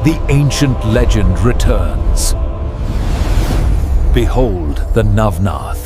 the ancient legend returns. Behold the Navnath.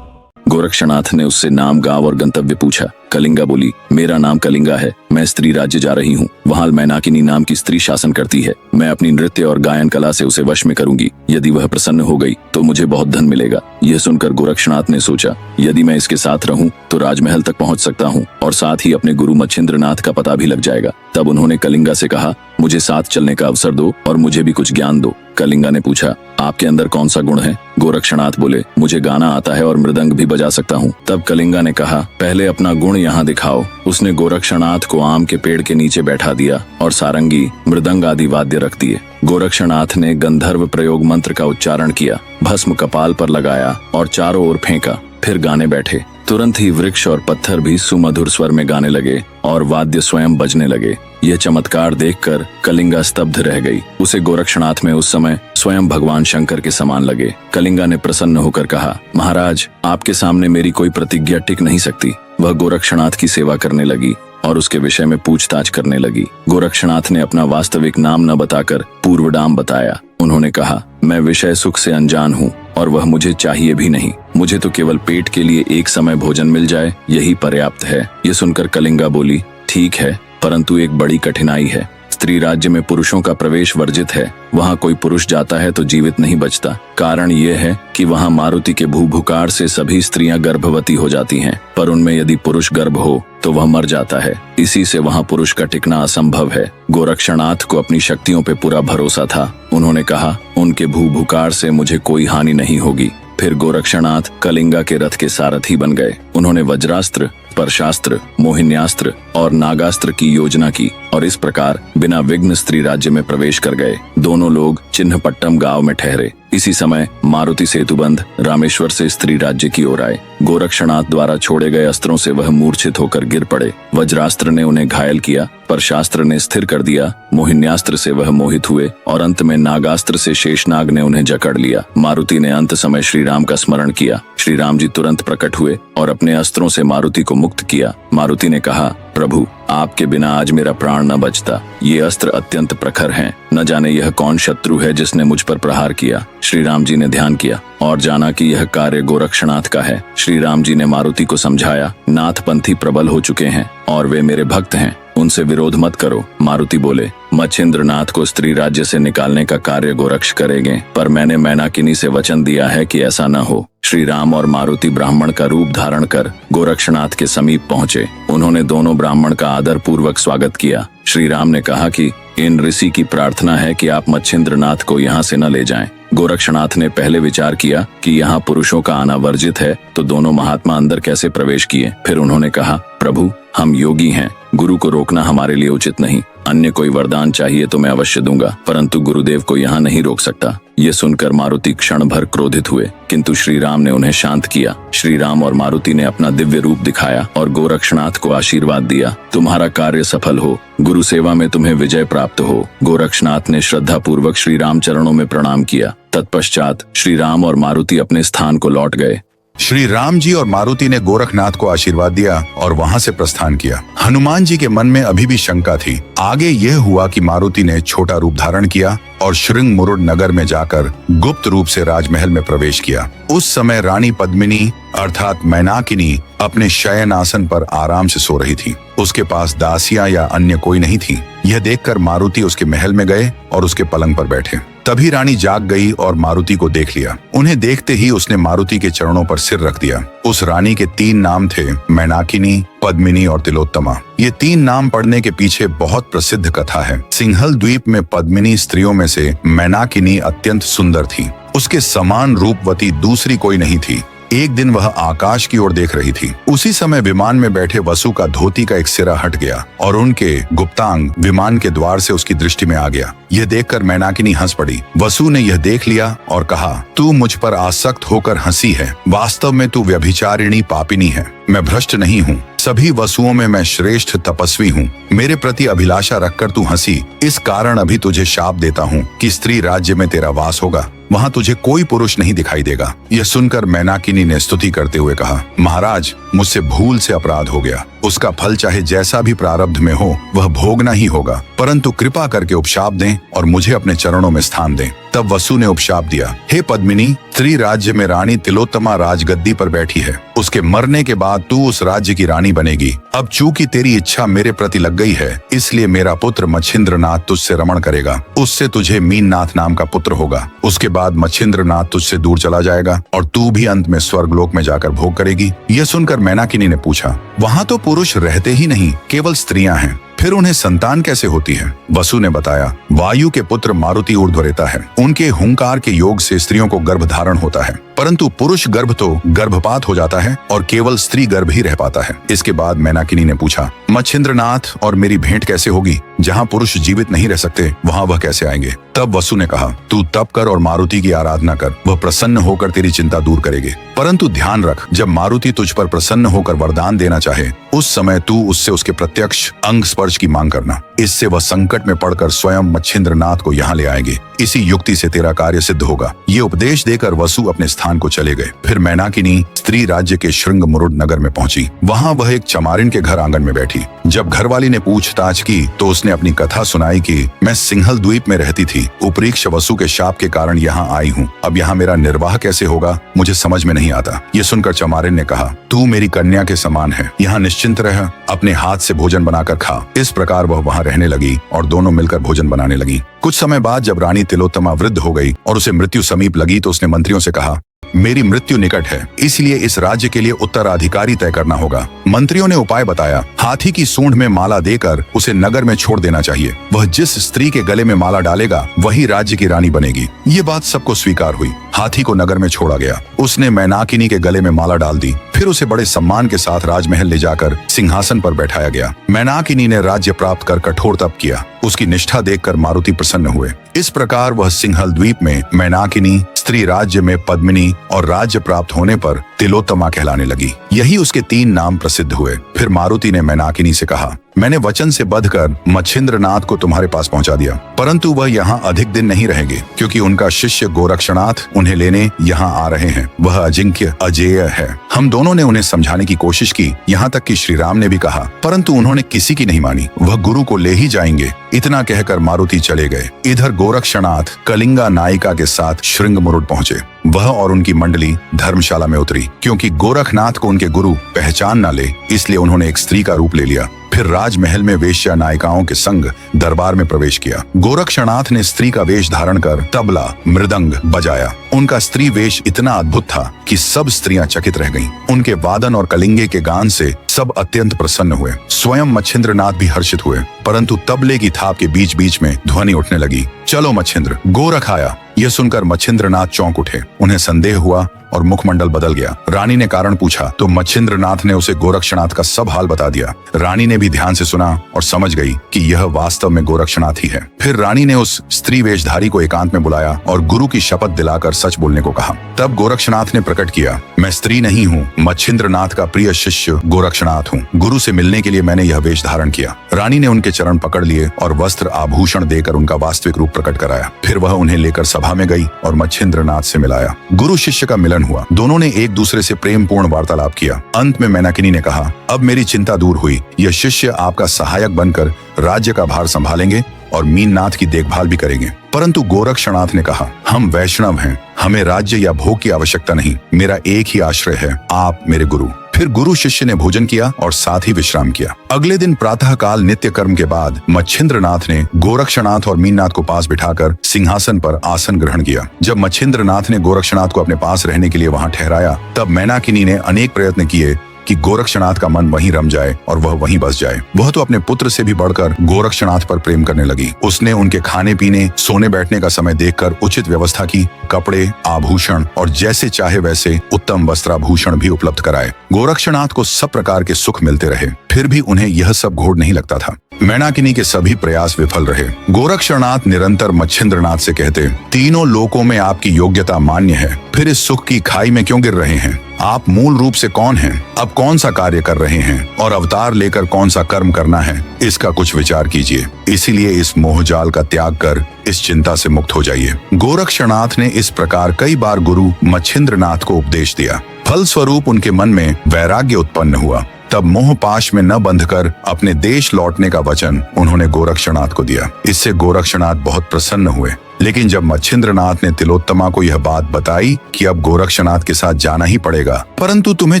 Gorakshnath ने उससे नाम, गांव और गंतव्य पूछा। कलिंगा बोली, मेरा नाम कलिंगा है, मैं स्त्री राज्य जा रही हूँ। वहाँ मैनाकिनी नाम की स्त्री शासन करती है। मैं अपनी नृत्य और गायन कला से उसे वश में करूंगी। यदि वह प्रसन्न हो गई तो मुझे बहुत धन मिलेगा। यह सुनकर गोरक्षनाथ ने सोचा, यदि मैं इसके साथ रहूं तो राजमहल तक पहुंच सकता हूं और साथ ही अपने गुरु मच्छिंद्रनाथ का पता भी लग जाएगा। तब उन्होंने कलिंगा से कहा, मुझे साथ चलने का अवसर दो और मुझे भी कुछ ज्ञान दो। कलिंगा ने पूछा, आपके अंदर कौन सा गुण है? गोरक्षनाथ बोले, मुझे गाना आता है और मृदंग भी बजा सकता हूँ। तब कलिंगा ने कहा, पहले अपना गुण यहाँ दिखाओ। उसने गोरक्षनाथ को आम के पेड़ के नीचे बैठा दिया और सारंगी, मृदंग आदि वाद्य रख दिए। गोरक्षनाथ ने गंधर्व प्रयोग मंत्र का उच्चारण किया, भस्म कपाल पर लगाया और चारों ओर फेंका। फिर गाने बैठे। तुरंत ही वृक्ष और पत्थर भी सुमधुर स्वर में गाने लगे और वाद्य स्वयं बजने लगे। यह चमत्कार देखकर कलिंगा स्तब्ध रह गई। उसे गोरक्षनाथ में उस समय स्वयं भगवान शंकर के समान लगे। कलिंगा ने प्रसन्न होकर कहा, महाराज, आपके सामने मेरी कोई प्रतिज्ञा टिक नहीं सकती। वह गोरक्षनाथ की सेवा करने लगी और उसके विषय में पूछताछ करने लगी। गोरक्षनाथ ने अपना वास्तविक नाम न बताकर पूर्वनाम बताया। उन्होंने कहा, मैं विषय सुख से अनजान हूँ और वह मुझे चाहिए भी नहीं। मुझे तो केवल पेट के लिए एक समय भोजन मिल जाए, यही पर्याप्त है। ये सुनकर कलिंगा बोली, ठीक है, परंतु एक बड़ी कठिनाई है। स्त्री राज्य में पुरुषों का प्रवेश वर्जित है। वहाँ कोई पुरुष जाता है तो जीवित नहीं बचता। कारण ये है कि वहाँ मारुति के भूभुकार से सभी स्त्रियां गर्भवती हो जाती हैं, पर उनमें यदि पुरुष गर्भ हो तो वह मर जाता है। इसी से वहाँ पुरुष का टिकना असंभव है। गोरक्षनाथ को अपनी शक्तियों पे पूरा भरोसा था। उन्होंने कहा, उनके भूभुकार से मुझे कोई हानि नहीं होगी। फिर गोरक्षनाथ कलिंगा के रथ के सारथी बन गए। उन्होंने वज्रास्त्र, स्पर्शास्त्र, मोहिन्यास्त्र और नागास्त्र की योजना की और इस प्रकार बिना विघ्न स्त्री राज्य में प्रवेश कर गए। दोनों लोग चिन्हपट्टम गांव में ठहरे। इसी समय मारुति सेतुबंध रामेश्वर से स्त्री राज्य की ओर आए। गोरक्षनाथ द्वारा छोड़े गए अस्त्रों से वह मूर्छित होकर गिर पड़े। वज्रास्त्र ने उन्हें घायल किया, स्पर्शास्त्र ने स्थिर कर दिया, मोहिन्यास्त्र से वह मोहित हुए और अंत में नागास्त्र से शेषनाग ने उन्हें जकड़ लिया। मारुति ने अंत समय श्री राम का स्मरण किया। श्री राम जी तुरंत प्रकट हुए और अपने अस्त्रों से मारुति को मुक्त किया। मारुति ने कहा, प्रभु, आपके बिना आज मेरा प्राण न बचता। ये अस्त्र अत्यंत प्रखर हैं। न जाने यह कौन शत्रु है जिसने मुझ पर प्रहार किया। श्री राम जी ने ध्यान किया और जाना कि यह कार्य गोरक्षनाथ का है। श्री राम जी ने मारुति को समझाया, नाथपंथी प्रबल हो चुके हैं और वे मेरे भक्त हैं, उनसे विरोध मत करो। मारुति बोले, मच्छिंद्रनाथ को स्त्री राज्य से निकालने का कार्य गोरक्ष करेंगे, पर मैंने मैनाकिनी से वचन दिया है कि ऐसा न हो। श्री राम और मारुति ब्राह्मण का रूप धारण कर गोरक्षनाथ के समीप पहुँचे। उन्होंने दोनों ब्राह्मण का आदर पूर्वक स्वागत किया। श्री राम ने कहा कि इन ऋषि की प्रार्थना है कि आप मच्छिंद्रनाथ को यहाँ से न ले जाएं। गोरक्षनाथ ने पहले विचार किया कि यहाँ पुरुषों का आना वर्जित है, तो दोनों महात्मा अंदर कैसे प्रवेश किए। फिर उन्होंने कहा, प्रभु, हम योगी हैं, गुरु को रोकना हमारे लिए उचित नहीं। अन्य कोई वरदान चाहिए तो मैं अवश्य दूंगा, परंतु गुरुदेव को यहाँ नहीं रोक सकता। ये सुनकर मारुति क्षण भर क्रोधित हुए, किंतु श्री राम ने उन्हें शांत किया। श्री राम और मारुति ने अपना दिव्य रूप दिखाया और गोरक्षनाथ को आशीर्वाद दिया, तुम्हारा कार्य सफल हो, गुरु सेवा में तुम्हें विजय प्राप्त हो। गोरक्षनाथ ने श्रद्धा पूर्वक श्री राम चरणों में प्रणाम किया। तत्पश्चात श्री राम और मारुति अपने स्थान को लौट गए। श्री राम जी और मारुति ने गोरखनाथ को आशीर्वाद दिया और वहां से प्रस्थान किया। हनुमान जी के मन में अभी भी शंका थी। आगे यह हुआ कि मारुति ने छोटा रूप धारण किया और श्रृंग मुरुड नगर में जाकर गुप्त रूप से राजमहल में प्रवेश किया। उस समय रानी पद्मिनी अर्थात मैनाकिनी अपने शयन आसन पर आराम से सो रही थी। उसके पास दासियां या अन्य कोई नहीं थी। यह देखकर मारुति उसके महल में गए और उसके पलंग पर बैठे। तभी रानी जाग गई और मारुति को देख लिया। उन्हें देखते ही उसने मारुति के चरणों पर सिर रख दिया। उस रानी के 3 नाम थे, मैनाकिनी, पद्मिनी और तिलोत्तमा। ये 3 नाम पढ़ने के पीछे बहुत प्रसिद्ध कथा है। सिंहल द्वीप में पद्मिनी स्त्रियों में से मैनाकिनी अत्यंत सुंदर थी। उसके समान रूपवती दूसरी कोई नहीं थी। एक दिन वह आकाश की ओर देख रही थी। उसी समय विमान में बैठे वसु का धोती का एक सिरा हट गया और उनके गुप्तांग विमान के द्वार से उसकी दृष्टि में आ गया। यह देखकर मैनाकिनी हंस पड़ी। वसु ने यह देख लिया और कहा, तू मुझ पर आसक्त होकर हंसी है, वास्तव में तू व्यभिचारिणी पापिनी है। मैं भ्रष्ट नहीं हूँ, सभी वसुओं में मैं श्रेष्ठ तपस्वी हूँ। मेरे प्रति अभिलाषा रखकर तू हंसी, इस कारण अभी तुझे शाप देता हूँ कि स्त्री राज्य में तेरा वास होगा। वहाँ तुझे कोई पुरुष नहीं दिखाई देगा। यह सुनकर मैनाकिनी ने स्तुति करते हुए कहा, महाराज, मुझसे भूल से अपराध हो गया। उसका फल चाहे जैसा भी प्रारब्ध में हो वह भोगना ही होगा, परंतु कृपा करके उपशाप दें और मुझे अपने चरणों में स्थान दें। तब वसु ने उपशाप दिया, हे पद्मिनी, स्त्री राज्य में रानी तिलोत्तमा राजगद्दी पर बैठी है। उसके मरने के बाद तू उस राज्य की रानी बनेगी। अब चूंकि तेरी इच्छा मेरे प्रति लग गई है, इसलिए मेरा पुत्र मच्छिंद्रनाथ तुझसे रमण करेगा। उससे तुझे मीननाथ नाम का पुत्र होगा। उसके बाद मच्छिंद्रनाथ तुझसे दूर चला जाएगा और तू भी अंत में स्वर्गलोक में जाकर भोग करेगी। यह सुनकर मैनाकिनी ने पूछा, वहाँ तो पुरुष रहते ही नहीं, केवल स्त्रियां हैं, फिर उन्हें संतान कैसे होती है? वसु ने बताया, वायु के पुत्र मारुति ऊर्ध्वरेता है। उनके हुंकार के योग से स्त्रियों को गर्भ धारण होता है, परंतु पुरुष गर्भ तो गर्भपात हो जाता है और केवल स्त्री गर्भ ही रह पाता है। इसके बाद मैनाकिनी ने पूछा, मच्छिंद्रनाथ और मेरी भेंट कैसे होगी? जहाँ पुरुष जीवित नहीं रह सकते वहाँ वह कैसे आएंगे? तब वसु ने कहा, तू तप कर और मारुति की आराधना कर, वह प्रसन्न होकर तेरी चिंता दूर करेंगे। परंतु ध्यान रख, जब मारुति तुझ पर प्रसन्न होकर वरदान देना चाहे, उस समय तू उससे उसके प्रत्यक्ष अंग स्पर्श की मांग करना। इससे वह संकट में पड़कर स्वयं मच्छिंद्रनाथ को यहाँ ले आएंगे। इसी युक्ति से तेरा कार्य सिद्ध होगा। ये उपदेश देकर वसु अपने स्थान को चले गए। फिर मैनाकिनी स्त्री राज्य के श्रृंग मुरुड नगर में पहुंची। वहाँ वह एक चमारिन के घर आंगन में बैठी। जब घरवाली ने पूछताछ की तो उसने अपनी कथा सुनाई कि मैं सिंहल द्वीप में रहती थी, उपरीक्ष वसु के शाप के कारण यहाँ आई हूँ। अब यहाँ मेरा निर्वाह कैसे होगा, मुझे समझ में नहीं आता। ये सुनकर चमारिन ने कहा, तू मेरी कन्या के समान है, यहाँ निश्चिंत रह, अपने हाथ से भोजन बनाकर खा। इस प्रकार वह वहाँ रहने लगी और दोनों मिलकर भोजन बनाने लगी। कुछ समय बाद जब रानी तिलोत्तमा वृद्ध हो गई और उसे मृत्यु समीप लगी तो उसने मंत्रियों से कहा, मेरी मृत्यु निकट है, इसलिए इस राज्य के लिए उत्तराधिकारी तय करना होगा। मंत्रियों ने उपाय बताया, हाथी की सूंड में माला देकर उसे नगर में छोड़ देना चाहिए। वह जिस स्त्री के गले में माला डालेगा वही राज्य की रानी बनेगी। ये बात सबको स्वीकार हुई। हाथी को नगर में छोड़ा गया। उसने मैनाकिनी के गले में माला डाल दी। फिर उसे बड़े सम्मान के साथ राजमहल ले जाकर सिंहासन पर बैठाया गया। मैनाकिनी ने राज्य प्राप्त कर कठोर तप किया। उसकी निष्ठा देखकर मारुति प्रसन्न हुए। इस प्रकार वह सिंहल द्वीप में मैनाकिनी, स्त्री राज्य में पद्मिनी और राज्य प्राप्त होने पर तिलोत्तमा कहलाने लगी। यही उसके 3 नाम प्रसिद्ध हुए। फिर मारुति ने मैनाकिनी से कहा, मैंने वचन से बंधकर मच्छिंद्रनाथ को तुम्हारे पास पहुंचा दिया, परंतु वह यहाँ अधिक दिन नहीं रहेंगे, क्योंकि उनका शिष्य गोरक्षनाथ उन्हें लेने यहाँ आ रहे हैं। वह अजिंक्य अजेय है। हम दोनों ने उन्हें समझाने की कोशिश की, यहाँ तक कि श्री राम ने भी कहा, परंतु उन्होंने किसी की नहीं मानी। वह गुरु को ले ही जाएंगे। इतना कहकर मारुति चले गए। इधर गोरक्षनाथ कलिंगा नायिका के साथ श्रृंग मुरुड पहुंचे। वह और उनकी मंडली धर्मशाला में उतरी। क्योंकि गोरखनाथ को उनके गुरु पहचान न ले, इसलिए उन्होंने एक स्त्री का रूप ले लिया। फिर राजमहल में वेश्या नायिकाओं के संग दरबार में प्रवेश किया। गोरक्षनाथ ने स्त्री का वेश धारण कर तबला मृदंग बजाया। उनका स्त्री वेश इतना अद्भुत था कि सब स्त्रियां चकित रह गईं। उनके वादन और कलिंगे के गान से सब अत्यंत प्रसन्न हुए। स्वयं मच्छिंद्रनाथ भी हर्षित हुए, परंतु तबले की थाप के बीच बीच में ध्वनि उठने लगी, चलो मच्छिंद्र, गोरख आया। यह सुनकर मच्छिंद्रनाथ चौंक उठे। उन्हें संदेह हुआ और मुखमंडल बदल गया। रानी ने कारण पूछा तो मच्छिंद्रनाथ ने उसे गोरक्षनाथ का सब हाल बता दिया। रानी ने भी ध्यान से सुना और समझ गई कि यह वास्तव में गोरक्षनाथ ही है। फिर रानी ने उस स्त्री वेशधारी को एकांत में बुलाया और गुरु की शपथ दिलाकर सच बोलने को कहा। तब गोरक्षनाथ ने प्रकट किया, मैं स्त्री नहीं हूँ, मच्छिंद्रनाथ का प्रिय शिष्य गोरक्षनाथ हूँ। गुरु से मिलने के लिए मैंने यह वेश धारण किया। रानी ने उनके चरण पकड़ लिए और वस्त्र आभूषण देकर उनका वास्तविक रूप प्रकट कराया। फिर वह उन्हें लेकर सभा में गई और मच्छिंद्रनाथ से मिलाया। गुरु शिष्य का मिलन हुआ। दोनों ने एक दूसरे से प्रेम पूर्ण वार्तालाप किया। अंत में मैनाकिनी ने कहा, अब मेरी चिंता दूर हुई। यह शिष्य आपका सहायक बनकर राज्य का भार संभालेंगे और मीननाथ की देखभाल भी करेंगे। परंतु गोरक्षनाथ ने कहा, हम वैष्णव हैं, हमें राज्य या भोग की आवश्यकता नहीं। मेरा एक ही आश्रय है, आप मेरे गुरु। फिर गुरु शिष्य ने भोजन किया और साथ ही विश्राम किया। अगले दिन प्रातः काल नित्य कर्म के बाद मच्छिंद्रनाथ ने गोरक्षनाथ और मीननाथ को पास बिठाकर सिंहासन पर आसन ग्रहण किया। जब मच्छिंद्रनाथ ने गोरक्षनाथ को अपने पास रहने के लिए वहां ठहराया, तब मैनाकिनी ने अनेक प्रयत्न किए कि गोरक्षनाथ का मन वहीं रम जाए और वह वहीं बस जाए। वह तो अपने पुत्र से भी बढ़कर गोरक्षनाथ पर प्रेम करने लगी। उसने उनके खाने पीने, सोने बैठने का समय देखकर उचित व्यवस्था की। कपड़े, आभूषण और जैसे चाहे वैसे उत्तम वस्त्राभूषण भी उपलब्ध कराए। गोरक्षनाथ को सब प्रकार के सुख मिलते रहे, फिर भी उन्हें यह सब घोर नहीं लगता था। मैनाकिनी के सभी प्रयास विफल रहे। गोरक्षनाथ निरंतर मच्छिंद्रनाथ से कहते, तीनों लोकों में आपकी योग्यता मान्य है, फिर इस सुख की खाई में क्यों गिर रहे हैं? आप मूल रूप से कौन हैं, अब कौन सा कार्य कर रहे हैं और अवतार लेकर कौन सा कर्म करना है, इसका कुछ विचार कीजिए। इसीलिए इस मोहजाल का त्याग कर इस चिंता से मुक्त हो जाइए। गोरक्षनाथ ने इस प्रकार कई बार गुरु मच्छिंद्रनाथ को उपदेश दिया। फलस्वरूप उनके मन में वैराग्य उत्पन्न हुआ। तब मोह पाश में न बंधकर अपने देश लौटने का वचन उन्होंने गोरक्षनाथ को दिया। इससे गोरक्षनाथ बहुत प्रसन्न हुए। लेकिन जब मच्छिंद्रनाथ ने तिलोत्तमा को यह बात बताई कि अब गोरक्षनाथ के साथ जाना ही पड़ेगा, परंतु तुम्हें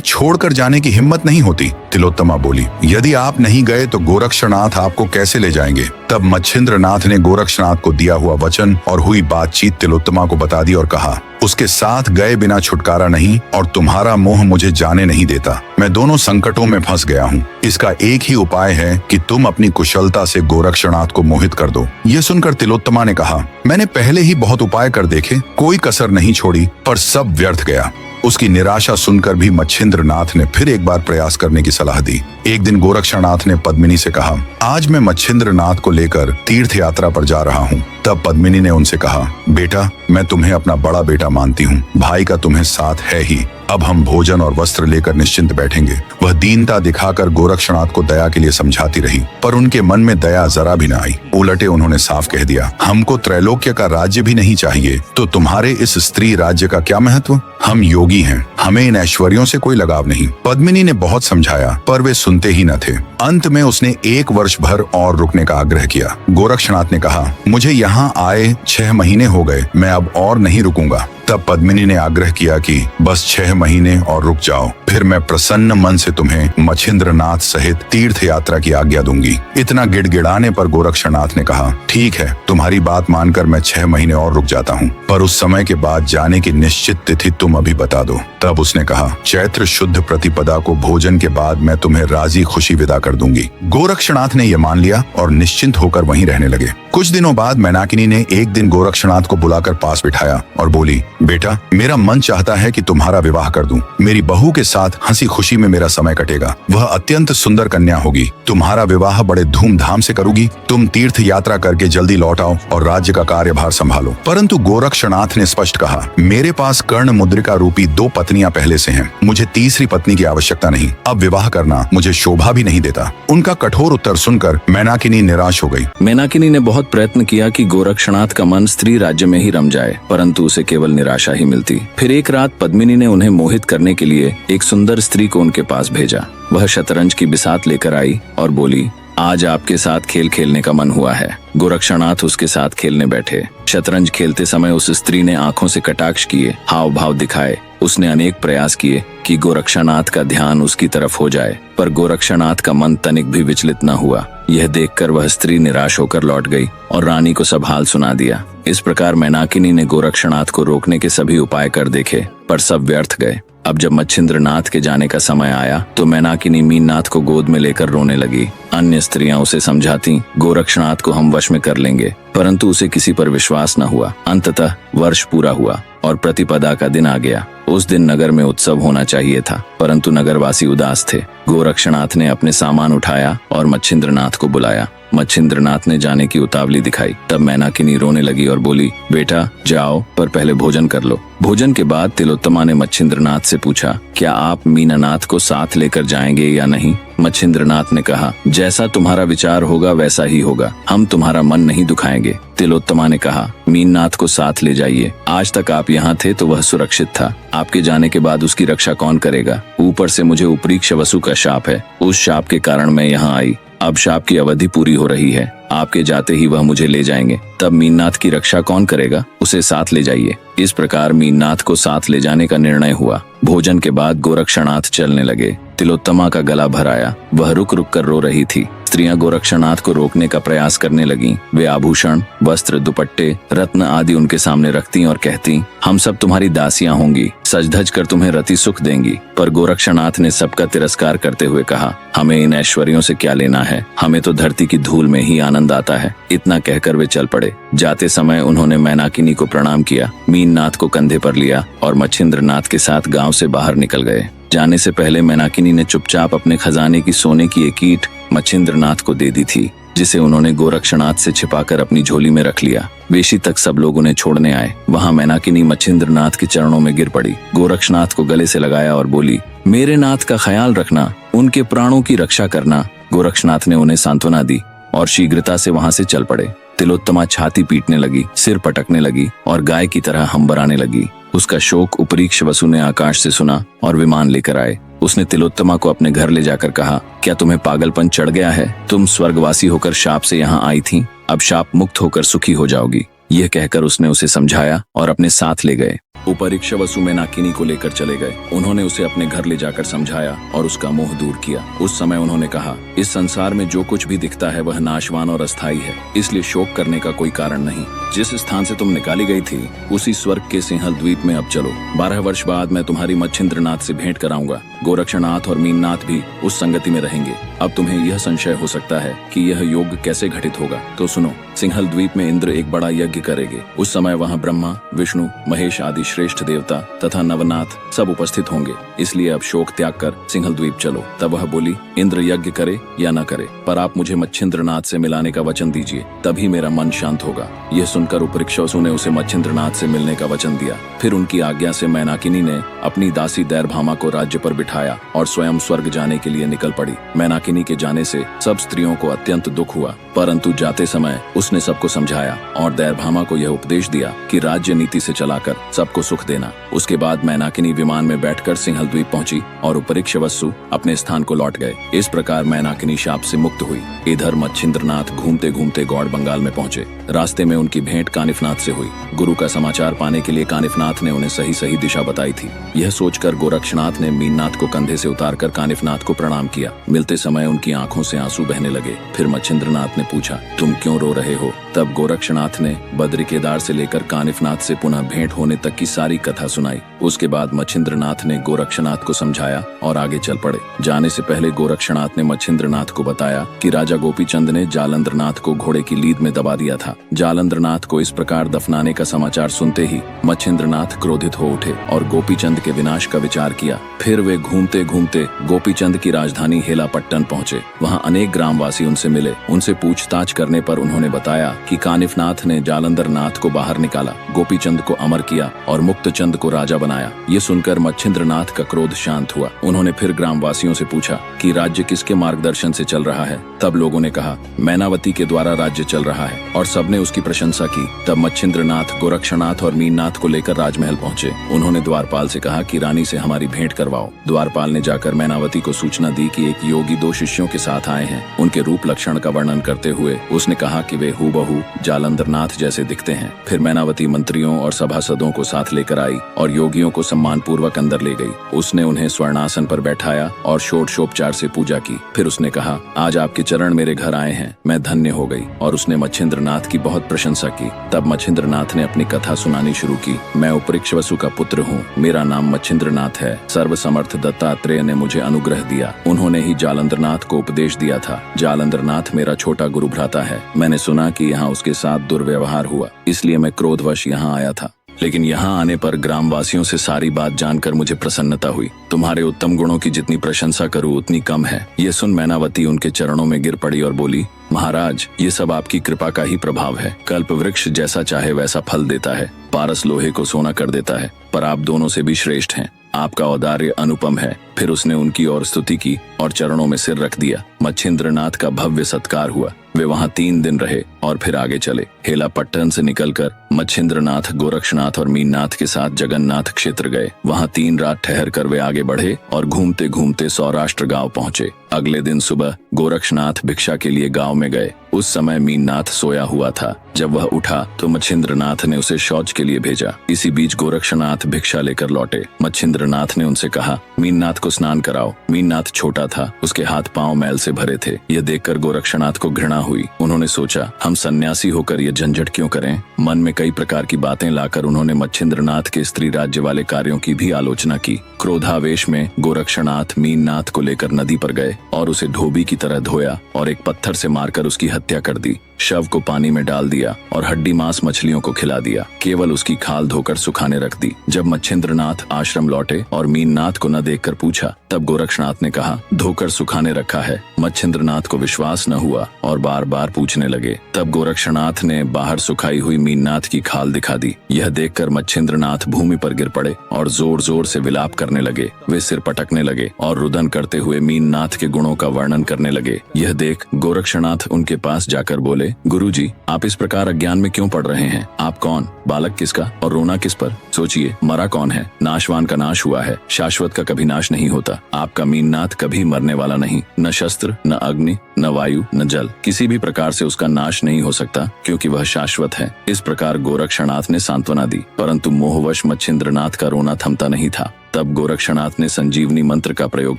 छोड़कर जाने की हिम्मत नहीं होती, तिलोत्तमा बोली, यदि आप नहीं गए तो गोरक्षनाथ आपको कैसे ले जाएंगे। तब मच्छिंद्रनाथ ने गोरक्षनाथ को दिया हुआ वचन और हुई बातचीत तिलोत्तमा को बता दी और कहा, उसके साथ गए बिना छुटकारा नहीं और तुम्हारा मोह मुझे जाने नहीं देता। मैं दोनों संकटों में फंस गया हूँ। इसका एक ही उपाय है कि तुम अपनी कुशलता से गोरक्षनाथ को मोहित कर दो। यह सुनकर तिलोत्तमा ने कहा, मैंने पहले ही बहुत उपाय कर देखे, कोई कसर नहीं छोड़ी, पर सब व्यर्थ गया। उसकी निराशा सुनकर भी मच्छिंद्रनाथ ने फिर एक बार प्रयास करने की सलाह दी। एक दिन गोरक्षनाथ ने पद्मिनी से कहा, आज मैं मच्छिंद्रनाथ को लेकर तीर्थ यात्रा पर जा रहा हूँ। तब पद्मिनी ने उनसे कहा, बेटा, मैं तुम्हें अपना बड़ा बेटा मानती हूँ, भाई का तुम्हें साथ है ही। अब हम भोजन और वस्त्र लेकर निश्चिंत बैठेंगे। वह दीनता दिखाकर गोरक्षनाथ को दया के लिए समझाती रही, पर उनके मन में दया जरा भी न आई। उलटे उन्होंने साफ कह दिया, हमको त्रैलोक्य का राज्य भी नहीं चाहिए, तो तुम्हारे इस स्त्री राज्य का क्या महत्व। हम योगी हैं, हमें इन ऐश्वर्यों से कोई लगाव नहीं। पद्मिनी ने बहुत समझाया, पर वे सुनते ही न थे। अंत में उसने 1 वर्ष भर और रुकने का आग्रह किया। गोरक्षनाथ ने कहा, मुझे यहाँ आए 6 महीने हो गए, मैं अब और नहीं रुकूंगा। तब पद्मिनी ने आग्रह किया कि बस 6 महीने और रुक जाओ, फिर मैं प्रसन्न मन से तुम्हें मच्छिंद्रनाथ सहित तीर्थ यात्रा की आज्ञा दूंगी। इतना गिड़गिड़ाने पर गोरक्षनाथ ने कहा, ठीक है, तुम्हारी बात मानकर मैं 6 महीने और रुक जाता हूँ, पर उस समय के बाद जाने की निश्चित तिथि तुम अभी बता दो। तब उसने कहा, चैत्र शुद्ध प्रतिपदा को भोजन के बाद मैं तुम्हें राजी खुशी विदा कर दूंगी। गोरक्षनाथ ने यह मान लिया और निश्चिंत होकर वहीं रहने लगे। कुछ दिनों बाद मैनाकिनी ने एक दिन गोरक्षनाथ को बुलाकर पास बिठाया और बोली, बेटा, मेरा मन चाहता है कि तुम्हारा विवाह कर दूं। मेरी बहू के साथ हंसी खुशी में मेरा समय कटेगा। वह अत्यंत सुंदर कन्या होगी। तुम्हारा विवाह बड़े धूमधाम से करूंगी। तुम तीर्थ यात्रा करके जल्दी लौट आओ और राज्य का कार्यभार संभालो। परंतु गोरक्षनाथ ने स्पष्ट कहा, मेरे पास कर्ण मुद्रिका रूपी 2 पत्नियां पहले से हैं। मुझे तीसरी पत्नी की आवश्यकता नहीं। अब विवाह करना मुझे शोभा भी नहीं देता। उनका कठोर उत्तर सुनकर मैनाकिनी निराश हो गई। मैनाकिनी ने बहुत प्रयत्न किया कि गोरक्षनाथ का मन स्त्री राज्य में ही रम जाए, परंतु उसे केवल निराशा ही मिलती। फिर एक रात पद्मिनी ने उन्हें मोहित करने के लिए एक सुंदर स्त्री को उनके पास भेजा। वह शतरंज की बिसात लेकर आई और बोली, आज आपके साथ खेल खेलने का मन हुआ है। गोरक्षनाथ उसके साथ खेलने बैठे। शतरंज खेलते समय उस स्त्री ने आंखों से कटाक्ष किए, हाव भाव दिखाए। उसने अनेक प्रयास किए कि गोरक्षनाथ का ध्यान उसकी तरफ हो जाए, पर गोरक्षनाथ का मन तनिक भी विचलित न हुआ। यह देखकर वह स्त्री निराश होकर लौट गई और रानी को सब हाल सुना दिया। इस प्रकार मैनाकिनी ने गोरक्षनाथ को रोकने के सभी उपाय कर देखे, पर सब व्यर्थ गए। अब जब मच्छिंद्रनाथ के जाने का समय आया तो मैनाकिनी मीननाथ को गोद में लेकर रोने लगी। अन्य स्त्रियां उसे समझाती, गोरक्षनाथ को हम वश में कर लेंगे, परंतु उसे किसी पर विश्वास न हुआ। अंततः वर्ष पूरा हुआ और प्रतिपदा का दिन आ गया। उस दिन नगर में उत्सव होना चाहिए था, परंतु नगरवासी उदास थे। गोरक्षनाथ ने अपने सामान उठाया और मच्छिंद्रनाथ को बुलाया। मच्छिंद्रनाथ ने जाने की उतावली दिखाई। तब मैनाकिनी रोने लगी और बोली, बेटा जाओ, पर पहले भोजन कर लो। भोजन के बाद तिलोत्तमा ने मच्छिंद्रनाथ से पूछा, क्या आप मीनानाथ को साथ लेकर जाएंगे या नहीं। मच्छिंद्रनाथ ने कहा, जैसा तुम्हारा विचार होगा वैसा ही होगा, हम तुम्हारा मन नहीं दुखाएंगे। तिलोत्तमा ने कहा, मीननाथ को साथ ले जाइए। आज तक आप यहाँ थे तो वह सुरक्षित था, आपके जाने के बाद उसकी रक्षा कौन करेगा। ऊपर से मुझे उपरीक्ष वसु का शाप है, उस शाप के कारण मैं यहाँ आई। अब शाप की अवधि पूरी हो रही है, आपके जाते ही वह मुझे ले जाएंगे। तब मीननाथ की रक्षा कौन करेगा, उसे साथ ले जाइए। इस प्रकार मीननाथ को साथ ले जाने का निर्णय हुआ। भोजन के बाद गोरक्षनाथ चलने लगे। तिलोत्तमा का गला भर आया, वह रुक रुक कर रो रही थी। स्त्रियां गोरक्षनाथ को रोकने का प्रयास करने लगीं। वे आभूषण, वस्त्र, दुपट्टे, रत्न आदि उनके सामने रखती और कहती, हम सब तुम्हारी दासियां होंगी, सज धज कर तुम्हें रति सुख देंगी। पर गोरक्षनाथ ने सबका तिरस्कार करते हुए कहा, हमें इन ऐश्वर्यों से क्या लेना है, हमें तो धरती की धूल में ही आनंद आता है। इतना कहकर वे चल पड़े। जाते समय उन्होंने मैनाकिनी को प्रणाम किया, मीननाथ को कंधे पर लिया और मच्छिंद्रनाथ के साथ गांव से बाहर निकल गए। जाने से पहले मैनाकिनी ने चुपचाप अपने खजाने की सोने की एक ईंट मच्छिंद्रनाथ को दे दी थी। जिसे उन्होंने गोरक्षनाथ से छिपाकर अपनी झोली में रख लिया। वेशी तक सब लोग उन्हें छोड़ने आए। वहाँ मैनाकिनी मच्छिंद्रनाथ के चरणों में गिर पड़ी, गोरक्षनाथ को गले से लगाया और बोली, मेरे नाथ का ख्याल रखना, उनके प्राणों की रक्षा करना। गोरक्षनाथ ने उन्हें सांत्वना दी और शीघ्रता से वहाँ से चल पड़े। तिलोत्तमा छाती पीटने लगी, सिर पटकने लगी और गाय की तरह हंबराने लगी। उसका शोक उपरीक्ष वसु ने आकाश से सुना और विमान लेकर आए। उसने तिलोत्तमा को अपने घर ले जाकर कहा, क्या तुम्हें पागलपन चढ़ गया है? तुम स्वर्गवासी होकर शाप से यहाँ आई थी, अब शाप मुक्त होकर सुखी हो जाओगी। यह कहकर उसने उसे समझाया और अपने साथ ले गए। उपरीक्ष वसु मैनाकिनी को लेकर चले गए। उन्होंने उसे अपने घर ले जाकर समझाया और उसका मोह दूर किया। उस समय उन्होंने कहा, इस संसार में जो कुछ भी दिखता है वह नाशवान और अस्थायी है, इसलिए शोक करने का कोई कारण नहीं। जिस स्थान से तुम निकाली गई थी उसी स्वर्ग के सिंहल द्वीप में अब चलो। 12 वर्ष बाद मैं तुम्हारी मच्छिंद्रनाथ से भेंट कराऊंगा। गोरक्षनाथ और मीननाथ भी उस संगति में रहेंगे। अब तुम्हें यह संशय हो सकता है कि यह योग कैसे घटित होगा, तो सुनो। सिंहल द्वीप में इंद्र एक बड़ा यज्ञ करेंगे। उस समय वहाँ ब्रह्मा, विष्णु, महेश आदि श्रेष्ठ देवता तथा नवनाथ सब उपस्थित होंगे। इसलिए अब शोक त्याग कर सिंहल द्वीप चलो। तब वह बोली, इंद्र यज्ञ करे या न करे, पर आप मुझे मच्छिंद्रनाथ से मिलाने का वचन दीजिए, तभी मेरा मन शांत होगा। यह सुनकर उपरीक्ष वसु ने उसे मच्छिंद्रनाथ से मिलने का वचन दिया। फिर उनकी आज्ञा से मैनाकिनी ने अपनी दासी दैरभामा को राज्य पर बिठाया और स्वयं स्वर्ग जाने के लिए निकल पड़ी। मैनाकिनी के जाने से सब स्त्रियों को अत्यंत दुख हुआ, परंतु जाते समय उसने सबको समझाया और दैरभामा को यह उपदेश दिया कि राज्य नीति से चलाकर सबको सुख देना। उसके बाद मैनाकिनी विमान में बैठकर सिंहल द्वीप पहुंची और उपरीक्ष वसु अपने स्थान को लौट गए। इस प्रकार मैनाकिनी शाप से मुक्त हुई। इधर मच्छिंद्रनाथ घूमते घूमते गौड़ बंगाल में पहुंचे। रास्ते में उनकी भेंट कानिफनाथ से हुई। गुरु का समाचार पाने के लिए कानिफनाथ ने उन्हें सही सही दिशा बताई थी। यह सोचकर गोरक्षनाथ ने मीननाथ को कंधे से उतारकर कानिफनाथ को प्रणाम किया। मिलते समय उनकी आंखों से आंसू बहने लगे। फिर मच्छिंद्रनाथ ने पूछा, तुम क्यों रो रहे हो? तब गोरक्षनाथ ने बद्री केदार से लेकर कानिफनाथ से पुनः भेंट होने तक की सारी कथा सुनाई। उसके बाद मच्छिंद्रनाथ ने गोरक्षनाथ को समझाया और आगे चल पड़े। जाने से पहले गोरक्षनाथ ने मच्छिंद्रनाथ को बताया कि राजा गोपीचंद ने जालंधरनाथ को घोड़े की लीद में दबा दिया था। जालंधरनाथ को इस प्रकार दफनाने का समाचार सुनते ही मच्छिंद्रनाथ क्रोधित हो उठे और गोपीचंद के विनाश का विचार किया। फिर वे घूमते घूमते गोपीचंद की राजधानी हेलापट्टन पहुंचे। वहां अनेक ग्रामवासी उनसे मिले। उनसे पूछताछ करने पर उन्होंने बताया कि कानिफनाथ ने जालंधरनाथ को बाहर निकाला, गोपीचंद को अमर किया और मुक्तचंद को राजा बनाया। ये सुनकर मच्छिंद्रनाथ का क्रोध शांत हुआ। उन्होंने फिर ग्रामवासियों से पूछा कि राज्य किसके मार्गदर्शन से चल रहा है। तब लोगों ने कहा, मैनावती के द्वारा राज्य चल रहा है, और सबने उसकी प्रशंसा की। तब मच्छिंद्रनाथ गोरक्षनाथ और मीननाथ को लेकर राजमहल पहुंचे। उन्होंने द्वारपाल से कहा कि रानी से हमारी भेंट करवाओ। द्वारपाल ने जाकर मैनावती को सूचना दी कि एक योगी 2 शिष्यों के साथ आए हैं। उनके रूप लक्षण का वर्णन करते हुए उसने कहा कि वे हूबहू जालंधरनाथ जैसे दिखते हैं। फिर मैनावती मंत्रियों और सभासदों को साथ लेकर आई और योगियों को सम्मान पूर्वक अंदर ले गई। उसने उन्हें स्वर्णासन पर बैठाया और षोडशोपचार से पूजा की। फिर उसने कहा, आज आपके चरण मेरे घर आए हैं, मैं धन्य हो गई। और उसने मच्छिंद्रनाथ की बहुत प्रशंसा की। तब मच्छिंद्रनाथ ने अपनी कथा सुनानी शुरू की। मैं उपरीक्ष वसु का पुत्र हूँ, मेरा नाम मच्छिंद्रनाथ है। सर्वसमर्थ दत्तात्रेय ने मुझे अनुग्रह दिया। उन्होंने ही जालंधरनाथ को उपदेश दिया था। जालंधरनाथ मेरा छोटा गुरु भ्राता है। मैंने सुना कि यहाँ उसके साथ दुर्व्यवहार हुआ, इसलिए मैं क्रोधवश यहाँ आया था। लेकिन यहाँ आने पर ग्रामवासियों से सारी बात जानकर मुझे प्रसन्नता हुई। तुम्हारे उत्तम गुणों की जितनी प्रशंसा करूँ उतनी कम है। ये सुन मैनावती उनके चरणों में गिर पड़ी और बोली, महाराज, ये सब आपकी कृपा का ही प्रभाव है। कल्प वृक्ष जैसा चाहे वैसा फल देता है, पारस लोहे को सोना कर देता है, पर आप दोनों से भी श्रेष्ठ हैं। आपका औदार्य अनुपम है। फिर उसने उनकी और स्तुति की और चरणों में सिर रख दिया। मच्छिंद्रनाथ का भव्य सत्कार हुआ। वे वहां 3 दिन रहे और फिर आगे चले। हेलापट्टन से निकलकर मच्छिंद्रनाथ गोरक्षनाथ और मीननाथ के साथ जगन्नाथ क्षेत्र गए। वहां 3 रात ठहर कर वे आगे बढ़े और घूमते घूमते सौराष्ट्र गांव पहुंचे। अगले दिन सुबह गोरक्षनाथ भिक्षा के लिए गांव में गए। उस समय मीननाथ सोया हुआ था। जब वह उठा तो मच्छिंद्रनाथ ने उसे शौच के लिए भेजा। इसी बीच गोरक्षनाथ भिक्षा लेकर लौटे। मच्छिंद्रनाथ ने उनसे कहा, मीननाथ को स्नान कराओ। मीननाथ छोटा था, उसके हाथ पांव मैल से भरे थे। यह देखकर गोरक्षनाथ को घृणा हुई। उन्होंने सोचा, हम सन्यासी होकर ये झंझट क्यों करें। मन में कई प्रकार की बातें लाकर उन्होंने मच्छिंद्रनाथ के स्त्री राज्य वाले कार्यों की भी आलोचना की। क्रोधावेश में गोरक्षनाथ मीननाथ को लेकर नदी पर गए और उसे धोबी की तरह धोया और एक पत्थर से मारकर उसकी हत्या कर दी। शव को पानी में डाल दिया और हड्डी मांस मछलियों को खिला दिया। केवल उसकी खाल धोकर सुखाने रख दी। जब मच्छिंद्रनाथ आश्रम लौटे और मीननाथ को न देखकर पूछा, तब गोरक्षनाथ ने कहा, धोकर सुखाने रखा है। मच्छिंद्रनाथ को विश्वास न हुआ और बार बार पूछने लगे। तब गोरक्षनाथ ने बाहर सुखाई हुई मीननाथ की खाल दिखा दी। यह देखकर मच्छिंद्रनाथ भूमि पर गिर पड़े और जोर जोर से विलाप करने लगे। वे सिर पटकने लगे और रुदन करते हुए मीननाथ के गुणों का वर्णन करने लगे। यह देख गोरक्षनाथ उनके पास जाकर बोले, गुरुजी, आप इस प्रकार अज्ञान में क्यों पड़ रहे हैं? आप कौन? बालक किसका और रोना किस पर? सोचिए, मरा कौन है? नाशवान का नाश हुआ है, शाश्वत का कभी नाश नहीं होता। आपका मीननाथ कभी मरने वाला नहीं। न शस्त्र, न अग्नि, न वायु, न जल, किसी भी प्रकार से उसका नाश नहीं हो सकता, क्योंकि वह शाश्वत है। इस प्रकार गोरक्षनाथ ने सांत्वना दी, परंतु मोहवश मच्छिंद्रनाथ का रोना थमता नहीं था। तब गोरक्षनाथ ने संजीवनी मंत्र का प्रयोग